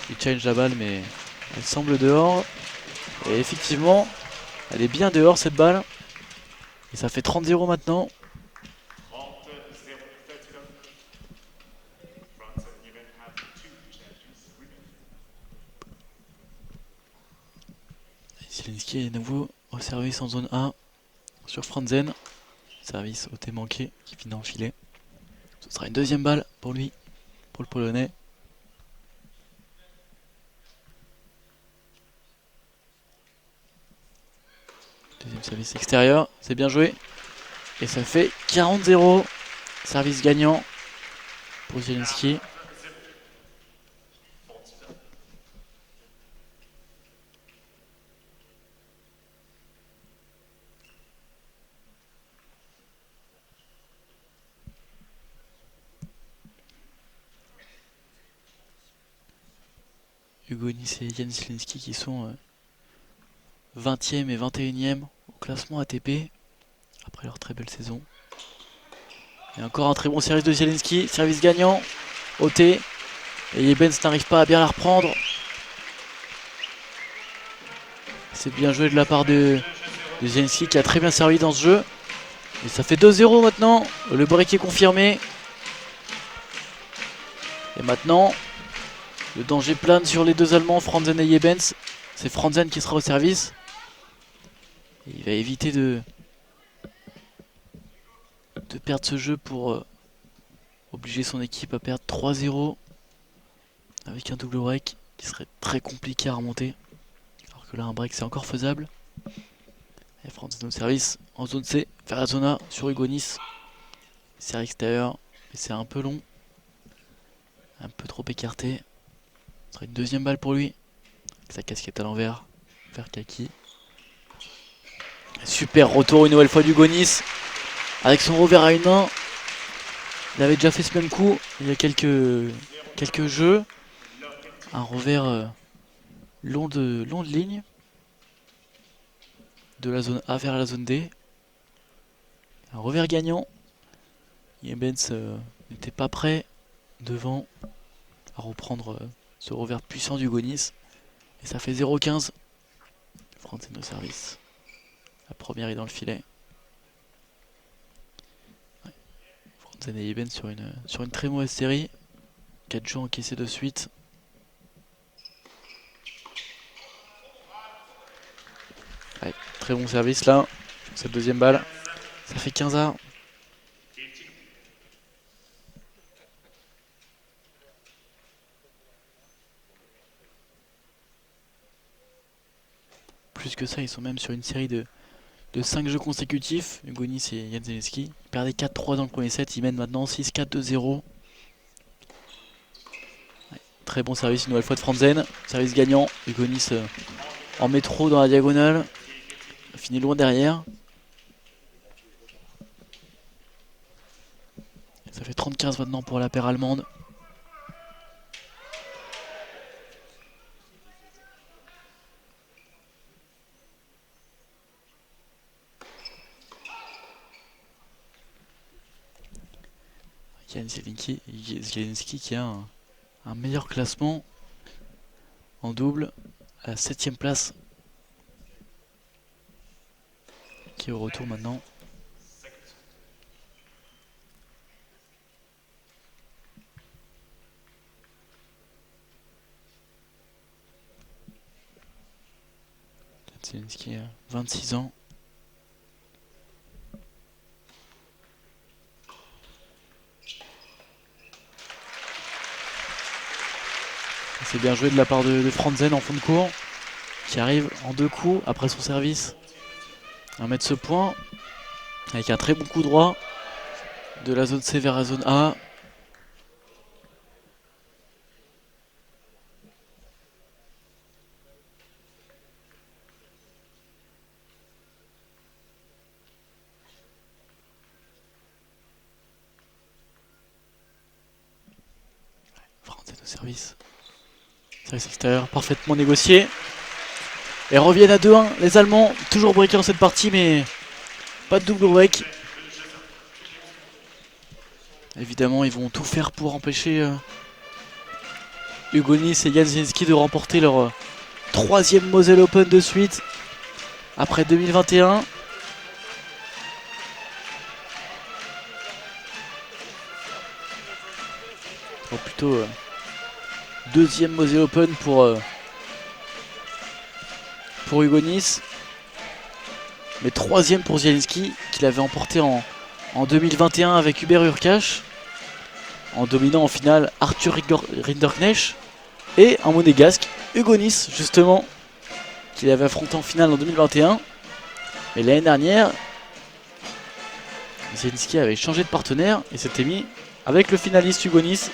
Il challenge la balle, mais elle semble dehors. Et effectivement, elle est bien dehors cette balle. Et ça fait 30-0 maintenant. Zielinski est de nouveau au service en zone A sur Franzen. Service au thé manqué qui finit en filet. Ce sera une deuxième balle pour lui, pour le Polonais. Deuxième service extérieur, c'est bien joué. Et ça fait 40-0. Service gagnant pour Zielinski. Hugonis et Jan Zielinski qui sont 20e et 21e au classement ATP après leur très belle saison. Et encore un très bon service de Zielinski, service gagnant, OT. Et Yebens n'arrive pas à bien la reprendre. C'est bien joué de la part de Zielinski qui a très bien servi dans ce jeu. Et ça fait 2-0 maintenant, le break est confirmé. Et maintenant, le danger plane sur les deux Allemands, Franzen et Yebens. C'est Franzen qui sera au service. Et il va éviter de perdre ce jeu pour obliger son équipe à perdre 3-0 avec un double break qui serait très compliqué à remonter. Alors que là, un break c'est encore faisable. Et Franzen au service en zone C, vers la zone A sur Hugonis. Serre extérieur, mais c'est un peu long. Un peu trop écarté. Ce sera une deuxième balle pour lui. Avec sa casquette à l'envers. Vers Kaki. Super retour une nouvelle fois d'Hugonis. Avec son revers à une main. Il avait déjà fait ce même coup il y a quelques jeux. Un revers long de ligne. De la zone A vers la zone D. Un revers gagnant. Yebens n'était pas prêt devant à reprendre ce revers puissant d'Hugonis. Et ça fait 0-15. Franzen au service. La première est dans le filet. Ouais. Franzen et Yebens sur une très mauvaise série. 4 jeux encaissés de suite. Ouais, très bon service là. Cette deuxième balle. Ça fait 15-1. Plus que ça, ils sont même sur une série de 5 jeux consécutifs. Hugonis et Jan Zielinski. Ils perdaient 4-3 dans le premier set. Ils mènent maintenant 6-4-2-0. Ouais, très bon service une nouvelle fois de Franzen. Service gagnant. Hugonis en métro dans la diagonale. Finit loin derrière. Et ça fait 30-15 maintenant pour la paire allemande. Jan Zielinski qui a un meilleur classement en double à la 7ème place. Qui est au retour maintenant. Zielinski a 26 ans. C'est bien joué de la part de Franzen en fond de cours. qui arrive en 2 coups après son service à mettre ce point avec un très bon coup droit de la zone C vers la zone A. Franzen au service. Service extérieur parfaitement négocié. Et reviennent à 2-1 les Allemands. Toujours breaké dans cette partie mais pas de double break. Évidemment ils vont tout faire pour empêcher Hugo Nys et Jan Zielinski de remporter leur 3e Moselle Open de suite après 2021. Ou plutôt 2e Moselle Open pour Hugo Nys. Mais 3e pour Zielinski qu'il avait emporté en 2021 avec Hubert Hurkacz en dominant en finale Arthur Rinderknecht et un monégasque Hugo Nys justement qu'il avait affronté en finale en 2021. Mais l'année dernière Zielinski avait changé de partenaire et s'était mis avec le finaliste Hugo Nys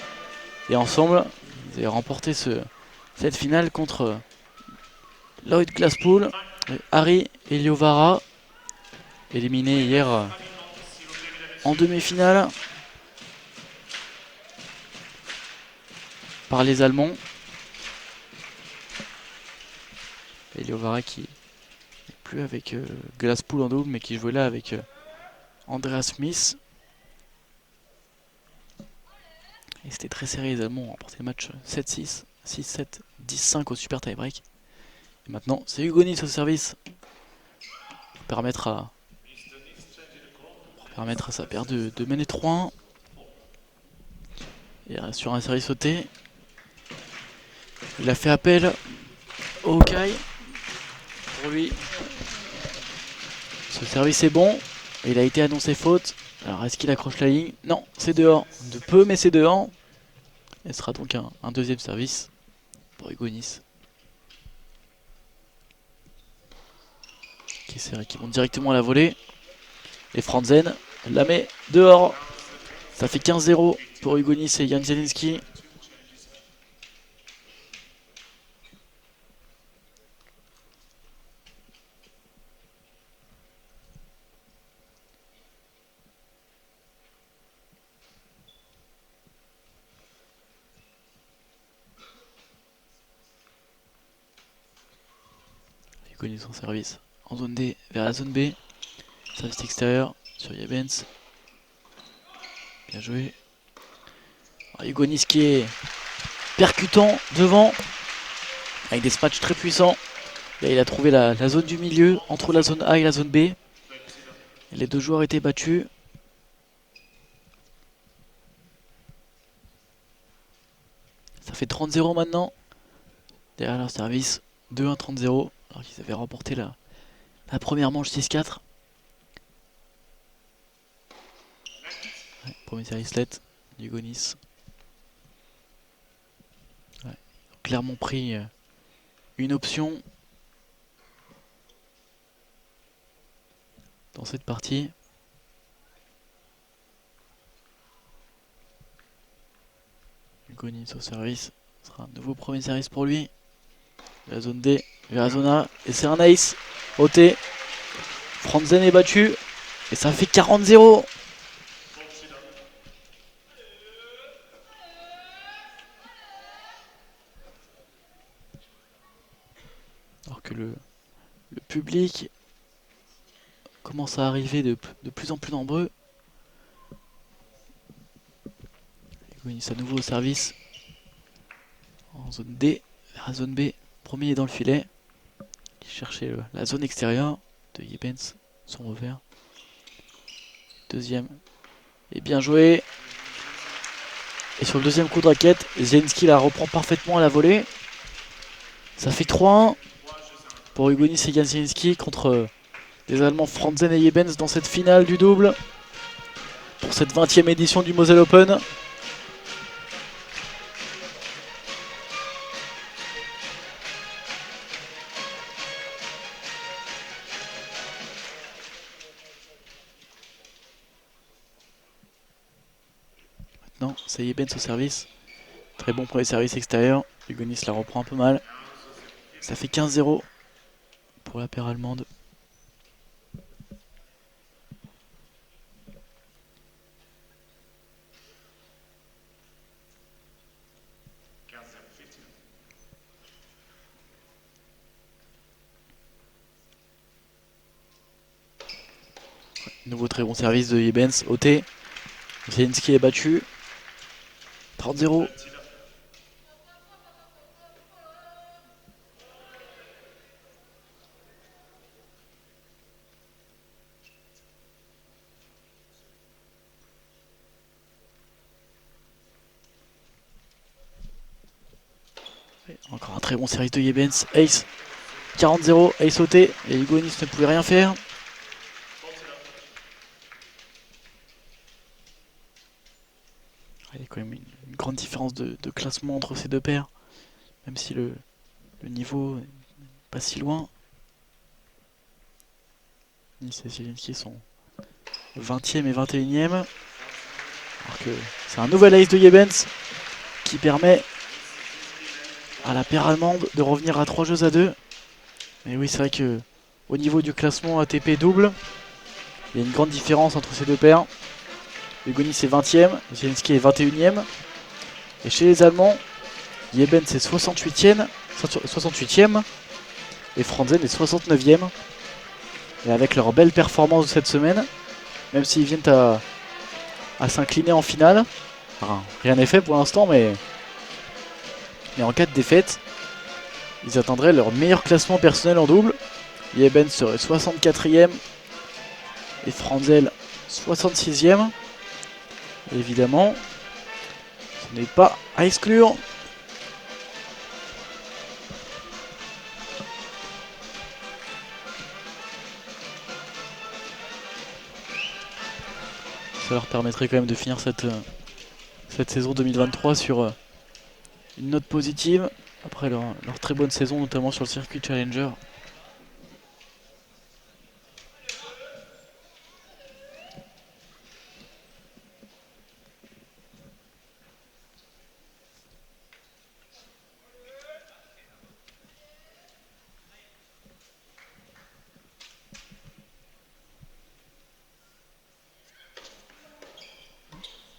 et ensemble ils avaient remporté cette finale contre Lloyd Glasspool et Harry Eliovara, éliminé hier en demi-finale par les Allemands. Eliovara qui n'est plus avec Glasspool en double mais qui jouait là avec Andreas Smith. Et c'était très serré, les Allemands ont remporté le match 7-6, 6-7, 10-5 au super tie-break. Et maintenant c'est Hugo Nys au service pour permettre à sa paire de mener 3-1. Et sur un service sauté, il a fait appel au Kai. Pour lui, ce service est bon. Il a été annoncé faute. Alors est-ce qu'il accroche la ligne? Non, c'est dehors. De peu, mais c'est dehors. Et ce sera donc un 2e service pour Hugo Nys. Qui monte directement à la volée. Et Franzen la met dehors. Ça fait 15-0 pour Hugo Nys et Jan Zielinski. Hugo Nys en service en zone D vers la zone B. Service extérieur sur Jebens. Bien joué. Alors, Hugo Nys qui est percutant devant avec des smatchs très puissants. Là, il a trouvé la zone du milieu entre la zone A et la zone B. Et les deux joueurs étaient battus. Ça fait 30-0 maintenant. Derrière leur service, 2-1 30-0. Alors qu'ils avaient remporté la première manche 6-4. Ouais, premier service let d'Hugo Nys. Ouais, ils ont clairement pris une option dans cette partie. Hugo Nys au service. Ce sera un nouveau premier service pour lui. La zone D vers la zone A. Et c'est un ace. OT. Franzen est battu. Et ça fait 40-0. Alors que le public commence à arriver de plus en plus nombreux. Hugo Nys à nouveau au service. En zone D vers la zone B. Premier est dans le filet. Il cherchait la zone extérieure de Jebens, son revers. Deuxième est bien joué. Et sur le deuxième coup de raquette, Zielinski la reprend parfaitement à la volée. Ça fait 3-1 pour Hugo Nys et Jan Zielinski contre les Allemands Franzen et Jebens dans cette finale du double. Pour cette 20e édition du Moselle Open. maintenant. C'est Yebens au service. Très bon premier service extérieur. Hugonis la reprend un peu mal. Ça fait 15-0 pour la paire allemande. Nouveau très bon service de Yebens. OT. Zielinski est battu. 30-0. Encore un très bon service de Yebens. Ace. 40-0. Ace OT. Et Hugonis ne pouvait rien faire. Il y a quand même une grande différence de classement entre ces deux paires. Même si le niveau n'est pas si loin. Nice et Zielinski sont 20e et 21e. Alors que c'est un nouvel ace de Yebens qui permet à la paire allemande de revenir à 3 jeux à 2. Mais oui, c'est vrai que au niveau du classement ATP double, il y a une grande différence entre ces deux paires. Hugonis est 20e, Zielinski est 21e. Et chez les Allemands, Yebens est 68e et Franzen est 69e. Et avec leur belle performance de cette semaine, même s'ils viennent à s'incliner en finale, enfin, rien n'est fait pour l'instant, mais en cas de défaite, ils atteindraient leur meilleur classement personnel en double. Yebens serait 64e et Franzel 66e. Et évidemment, ce n'est pas à exclure. Ça leur permettrait quand même de finir cette saison 2023 sur une note positive, après leur très bonne saison, notamment sur le circuit Challenger.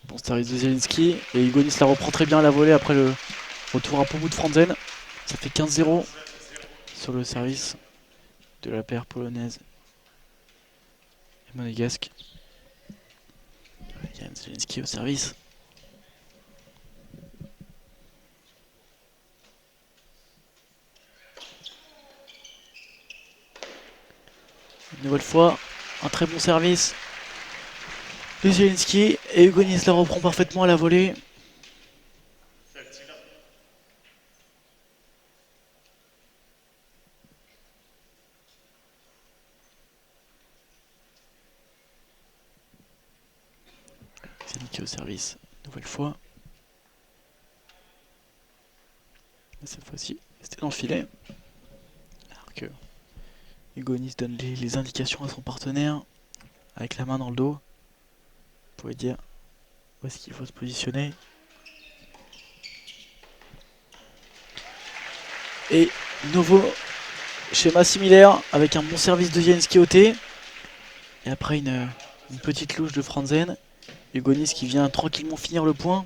Bon service de Zielinski, et Hugonis la reprend très bien à la volée après le retour à Pomou de Franzen. Ça fait 15-0 sur le service de la paire polonaise et monégasque. Yann Zielinski au service. Une nouvelle fois, un très bon service de Zielinski, et Hugonis la reprend parfaitement à la volée. Zielinski au service, nouvelle fois. Et cette fois-ci, c'était dans le filet. Alors que Hugonis donne les indications à son partenaire avec la main dans le dos. Vous pouvez dire où est-ce qu'il faut se positionner. Et nouveau schéma similaire avec un bon service de Zielinski OT. Et après une petite louche de Franzen. Hugonis qui vient tranquillement finir le point.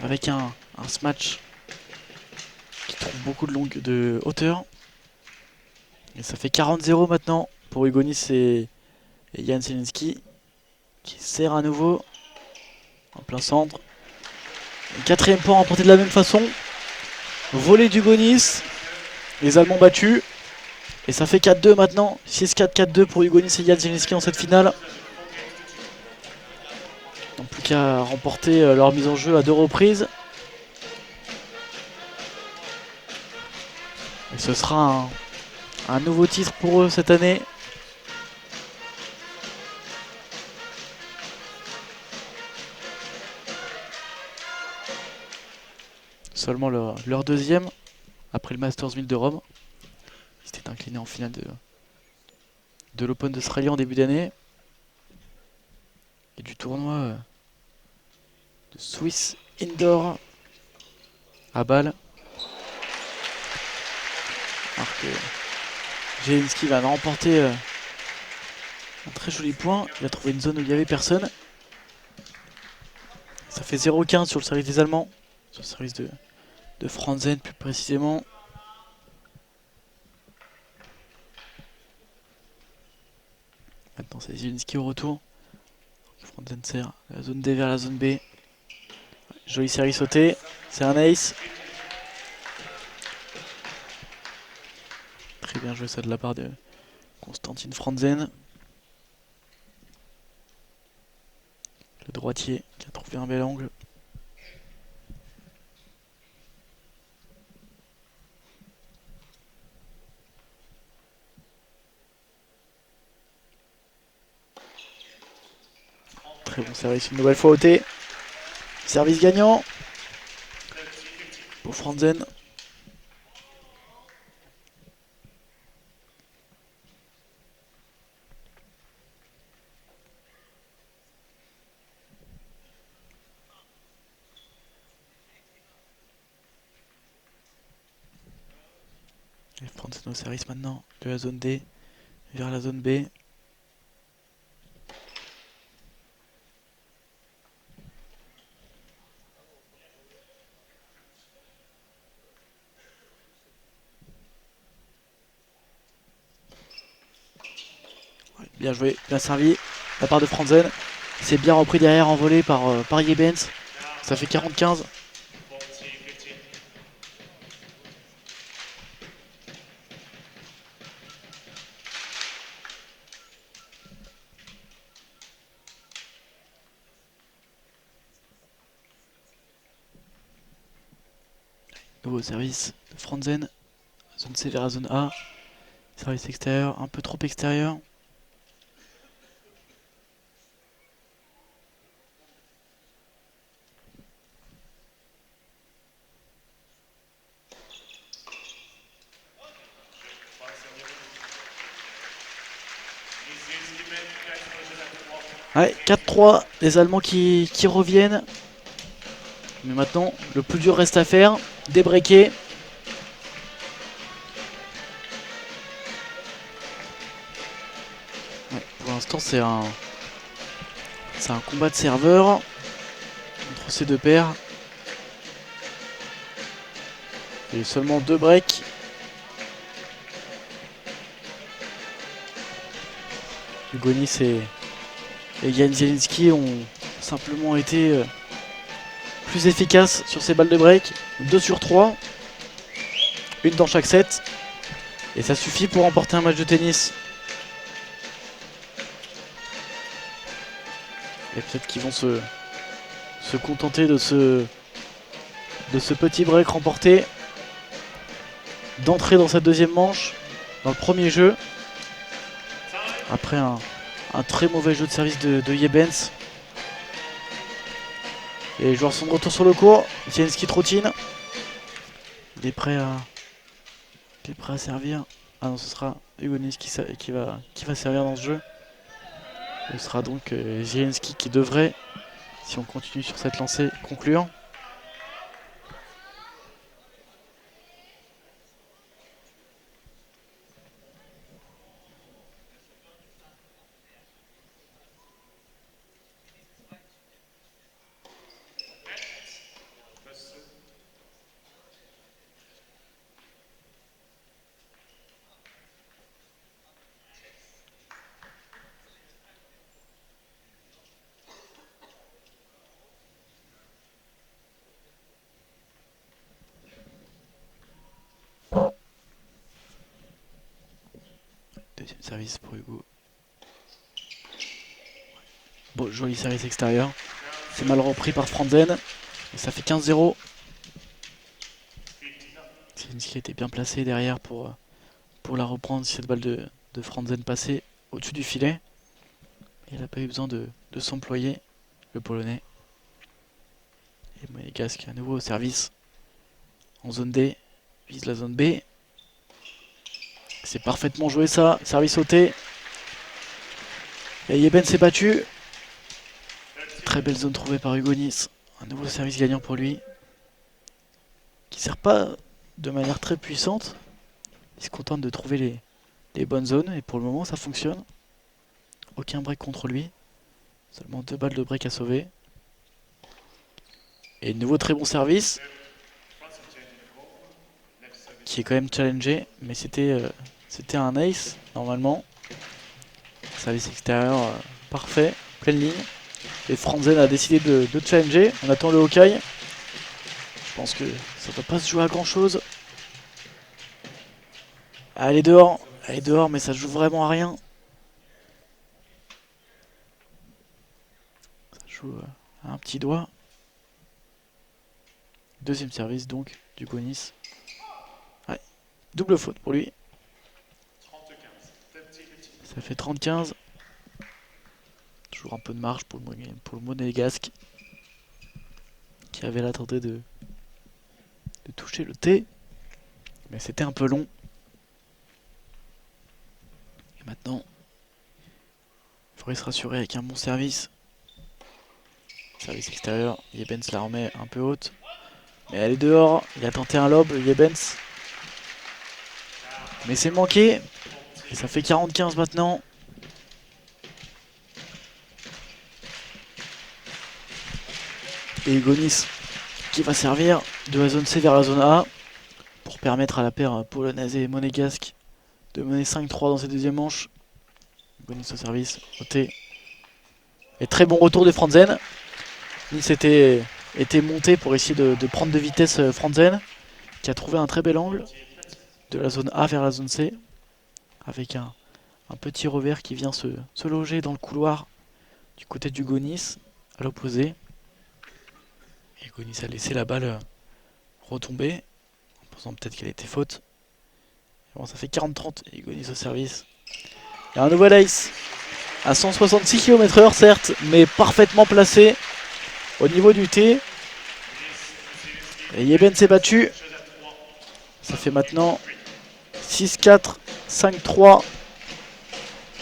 Avec un smash qui trouve beaucoup de hauteur. Et ça fait 40-0 maintenant pour Hugonis et Yann Zielinski. Qui sert à nouveau en plein centre. Le quatrième point remporté de la même façon. Volée d'Hugonis. Les Allemands battus. Et ça fait 4-2 maintenant. 6-4, 4-2 pour Hugonis et Yann Zielinski dans cette finale. Ils n'ont plus qu'à remporter leur mise en jeu à 2 reprises. Et ce sera un nouveau titre pour eux cette année. Seulement leur deuxième après le Masters 1000 de Rome. Ils s'étaient inclinés en finale de l'Open d'Australie en début d'année. Et du tournoi de Swiss Indoor à balle. Alors que Zielinski va remporter un très joli point. Il a trouvé une zone où il n'y avait personne. Ça fait 0-15 sur le service des Allemands. Sur le service de Franzen plus précisément. Maintenant c'est Zielinski au retour. Franzen sert la zone D vers la zone B. Jolie série sautée. C'est un ace. Très bien joué ça de la part de Constantin Franzen. Le droitier qui a trouvé un bel angle. Très bon service une nouvelle fois ôté. Service gagnant pour Franzen. Et Franzen au service maintenant de la zone D vers la zone B. Bien joué, bien servi de la part de Franzen. C'est bien repris derrière, envolé par Yebens. Ça fait 40-15. Nouveau service de Franzen. Zone C vers la zone A. Service extérieur, un peu trop extérieur. Ouais, 4-3, les Allemands qui reviennent. Mais maintenant, le plus dur reste à faire. Débreaker. Ouais, pour l'instant, c'est un combat de serveurs entre ces deux paires. Il y a seulement 2 breaks. Hugonis et Jan Zielinski ont simplement été plus efficaces sur ces balles de break. 2 sur 3. Une dans chaque set. Et ça suffit pour remporter un match de tennis. Et peut-être qu'ils vont se contenter de ce petit break remporté. D'entrer dans cette deuxième manche. Dans le premier jeu. Après un très mauvais jeu de service de Yebens. Et les joueurs sont de retour sur le court. Zielinski trottine. Il est prêt à servir. Ah non, ce sera Hugonis qui va servir dans ce jeu. Ce sera donc Zielinski qui devrait, si on continue sur cette lancée, conclure. Deuxième service pour Hugo. Bon, joli service extérieur. C'est mal repris par Franzen. Et ça fait 15-0. Zielinski était bien placé derrière pour la reprendre si cette balle de Franzen passait au-dessus du filet. Il n'a pas eu besoin de s'employer, le Polonais. Et Monégasque à nouveau au service. En zone D, vise la zone B. C'est parfaitement joué ça, service sauté. Et Yeben s'est battu. Très belle zone trouvée par Hugonis. Un nouveau service gagnant pour lui. Qui sert pas de manière très puissante. Il se contente de trouver les bonnes zones. Et pour le moment, ça fonctionne. Aucun break contre lui. Seulement 2 balles de break à sauver. Et nouveau très bon service. Qui est quand même challengé. Mais c'était un ace, normalement. Service extérieur parfait. Pleine ligne. Et Franzen a décidé de challenger. On attend le Hawkeye. Je pense que ça ne doit pas se jouer à grand chose. Elle est dehors. Elle est dehors, mais ça joue vraiment à rien. Ça joue à un petit doigt. Deuxième service donc du Gonis. Ouais, double faute pour lui. Ça fait 30-15. Toujours un peu de marge pour le Monégasque. Qui avait là tenté de toucher le T. Mais c'était un peu long. Et maintenant, il faudrait se rassurer avec un bon service. Service extérieur, Yebens la remet un peu haute. Mais elle est dehors, il a tenté un lob, Yebens. Mais c'est manqué. Et ça fait 40-15 maintenant. Et Gonis qui va servir de la zone C vers la zone A. Pour permettre à la paire polonaise et monégasque de mener 5-3 dans cette deuxième manche. Gonis au service, au T. Et très bon retour de Franzen. Nice était monté pour essayer de prendre de vitesse Franzen, qui a trouvé un très bel angle de la zone A vers la zone C, avec un petit revers qui vient se loger dans le couloir du côté du Gonis, à l'opposé. Et Gonis a laissé la balle retomber, en pensant peut-être qu'elle était faute. Et bon, ça fait 40-30 et Gonis au service. Il y a un nouvel ace à 166 km/h certes, mais parfaitement placé au niveau du T. Et Yeben s'est battu. Ça fait maintenant 6-4, 5-3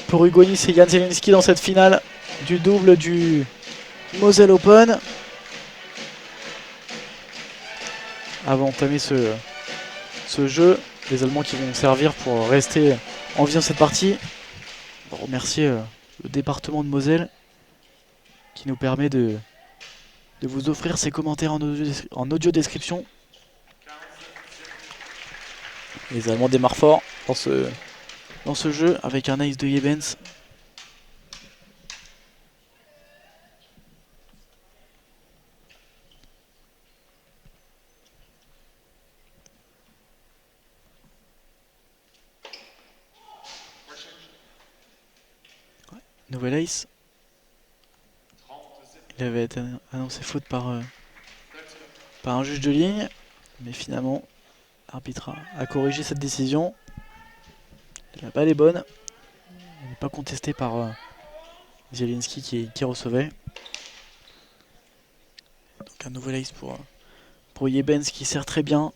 pour Hugonis et Jan Zielinski dans cette finale du double du Moselle Open. Avant d'entamer ce jeu, les Allemands qui vont servir pour rester en vie dans cette partie. On va remercier le département de Moselle qui nous permet de vous offrir ces commentaires en audio description. Les Allemands démarrent fort dans ce jeu avec un ace de Yebens. Ouais, nouvel ace. Il avait été annoncé faute par un juge de ligne, mais finalement l'arbitre a corrigé cette décision. La balle est bonne. Elle n'est pas contestée par Zielinski qui recevait. Donc un nouvel ace pour Yebens qui sert très bien.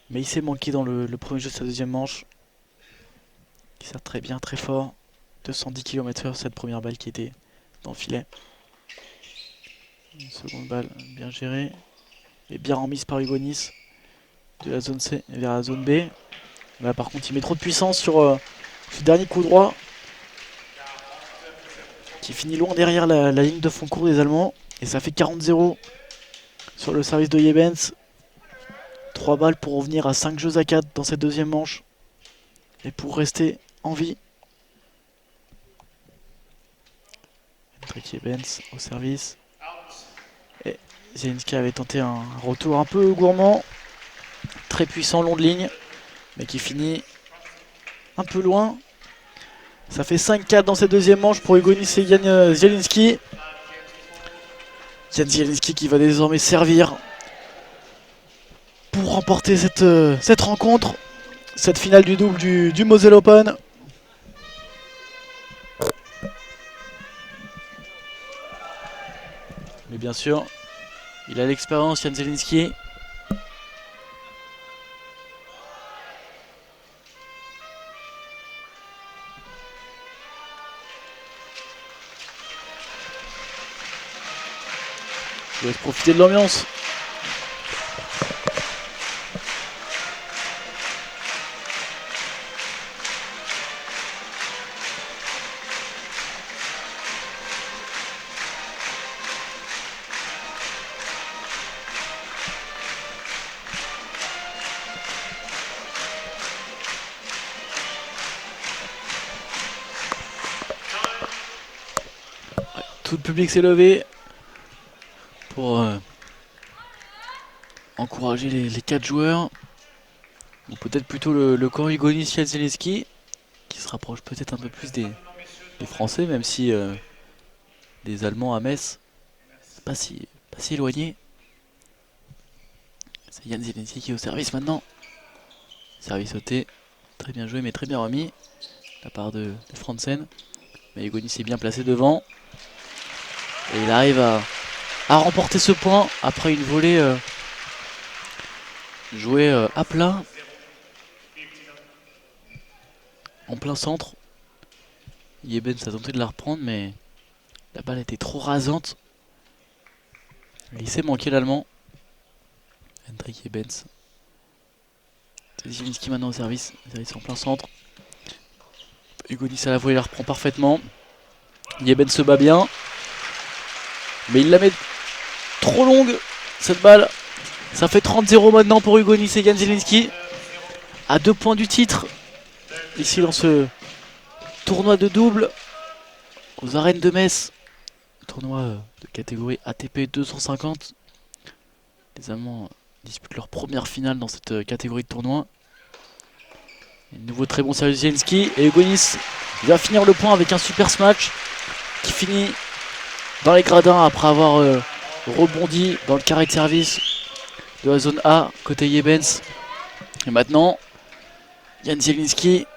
Mais il s'est manqué dans le premier jeu de sa deuxième manche. Il sert très bien, très fort. 210 km/h cette première balle qui était dans le filet. Une seconde balle bien gérée. Et bien remise par Hugonis. De la zone C vers la zone B. Là par contre il met trop de puissance sur ce dernier coup droit. Qui finit loin derrière la ligne de fond court des Allemands. Et ça fait 40-0 sur le service de Yebens. 3 balles pour revenir à 5 jeux à 4 dans cette deuxième manche. Et pour rester en vie. Hendrik Yebens au service. Et Zielinski avait tenté un retour un peu gourmand. Très puissant, long de ligne. Mais qui finit un peu loin. Ça fait 5-4 dans cette deuxième manche pour Hugonis et Jan Zielinski. Jan Zielinski qui va désormais servir pour remporter cette rencontre, cette finale du double du Moselle Open. Mais bien sûr, il a l'expérience, Jan Zielinski. Je vous laisse profiter de l'ambiance. Tout le public s'est levé pour encourager les 4 joueurs. Ou peut-être plutôt le camp Hugonis-Zelensky qui se rapproche peut-être un peu plus des Français, même si les Allemands à Metz, c'est pas si éloigné. C'est Jan Zelensky qui est au service maintenant. Service ôté, très bien joué mais très bien remis de la part de Franzen. Mais Hugonis est bien placé devant. Et il arrive à remporter ce point après une volée jouée à plat. En plein centre. Yebens a tenté de la reprendre mais la balle était trop rasante. Il s'est manqué l'allemand. Hendrik Yebens. C'est Zielinski maintenant au service. Service en plein centre. Hugonis à la volée, il la reprend parfaitement. Yebens se bat bien. Mais il la met trop longue, cette balle. Ça fait 30-0 maintenant pour Hugonis et Jan Zelensky. À 2 points du titre. Ici dans ce tournoi de double aux arènes de Metz. Tournoi de catégorie ATP 250. Les Allemands disputent leur première finale dans cette catégorie de tournoi. Un nouveau très bon service Zelensky. Et Hugonis va finir le point avec un super smash qui finit dans les gradins après avoir rebondi dans le carré de service de la zone A côté Yebens. Et maintenant, Jan Zelensky,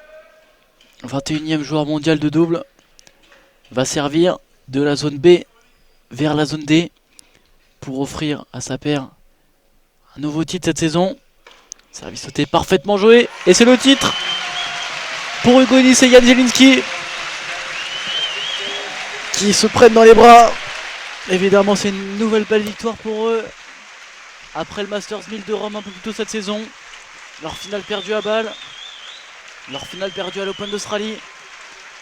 21e joueur mondial de double, va servir de la zone B vers la zone D pour offrir à sa paire un nouveau titre cette saison. Service sauté parfaitement joué et c'est le titre pour Hugonis et Jan Zelensky qui se prennent dans les bras. Évidemment, c'est une nouvelle belle victoire pour eux. Après le Masters 1000 de Rome un peu plus tôt cette saison. Leur finale perdue à Bâle. Leur finale perdue à l'Open d'Australie.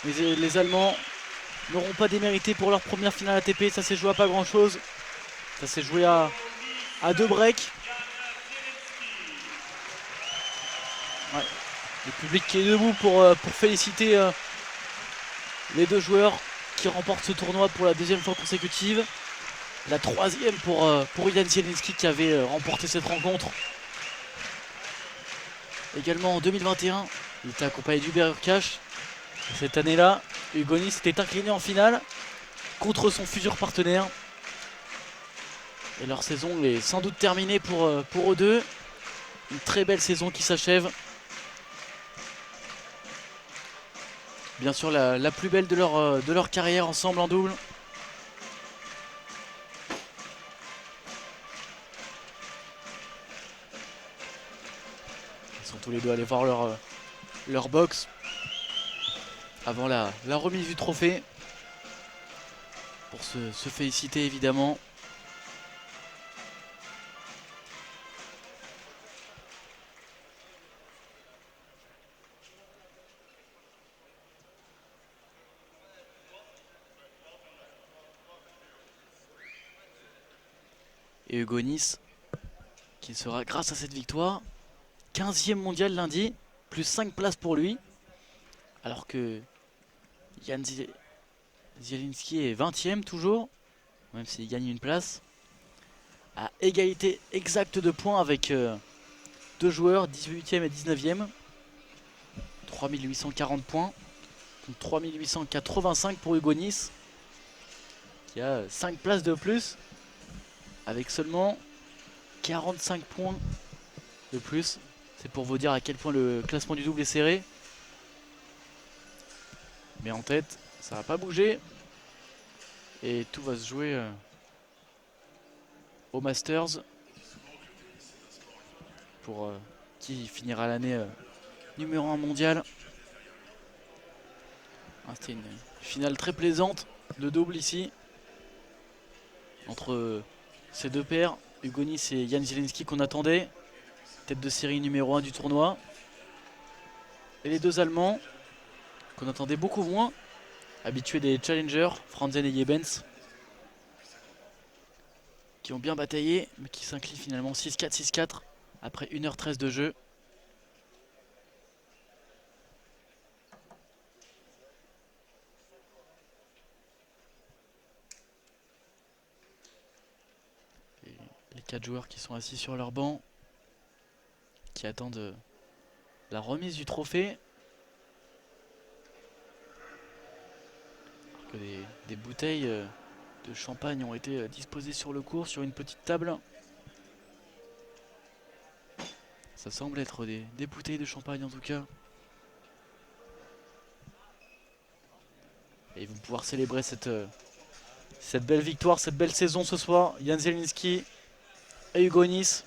Mais les Allemands n'auront pas démérité pour leur première finale ATP. Ça s'est joué à pas grand chose. Ça s'est joué à 2 breaks. Ouais. Le public qui est debout pour féliciter les 2 joueurs qui remportent ce tournoi pour la 2e fois consécutive. La 3e pour Jan Zelensky qui avait remporté cette rencontre. Également en 2021, il était accompagné d'Hubert Urkach. Cette année-là, Hugonis s'était incliné en finale contre son futur partenaire. Et leur saison est sans doute terminée pour eux deux. Une très belle saison qui s'achève. Bien sûr la plus belle de leur carrière ensemble en double. Ils sont tous les deux allés voir leur box avant la remise du trophée. Pour se féliciter évidemment. Et Hugonis qui sera grâce à cette victoire 15e mondial lundi, plus 5 places pour lui. Alors que Jan Zelensky est 20e toujours, même s'il gagne une place. À égalité exacte de points avec 2 joueurs, 18e et 19e. 3840 points. Donc 3885 pour Hugonis, qui a 5 places de plus, avec seulement 45 points de plus. C'est pour vous dire à quel point le classement du double est serré. Mais en tête, ça va pas bouger. Et tout va se jouer au Masters. Pour qui finira l'année numéro 1 mondial. C'était une finale très plaisante de double ici. Entre ces deux paires, Hugo Nice et Jan Zielinski qu'on attendait. Tête de série numéro 1 du tournoi. Et les deux Allemands qu'on attendait beaucoup moins, habitués des challengers, Franzen et Jebens, qui ont bien bataillé, mais qui s'inclinent finalement 6-4, 6-4 après 1h13 de jeu. Et les 4 joueurs qui sont assis sur leur banc, qui attendent la remise du trophée. Alors que des bouteilles de champagne ont été disposées sur le cours, sur une petite table. Ça semble être des bouteilles de champagne en tout cas. Et ils vont pouvoir célébrer cette belle victoire, cette belle saison ce soir. Jan Zielinski et Hugo Nice.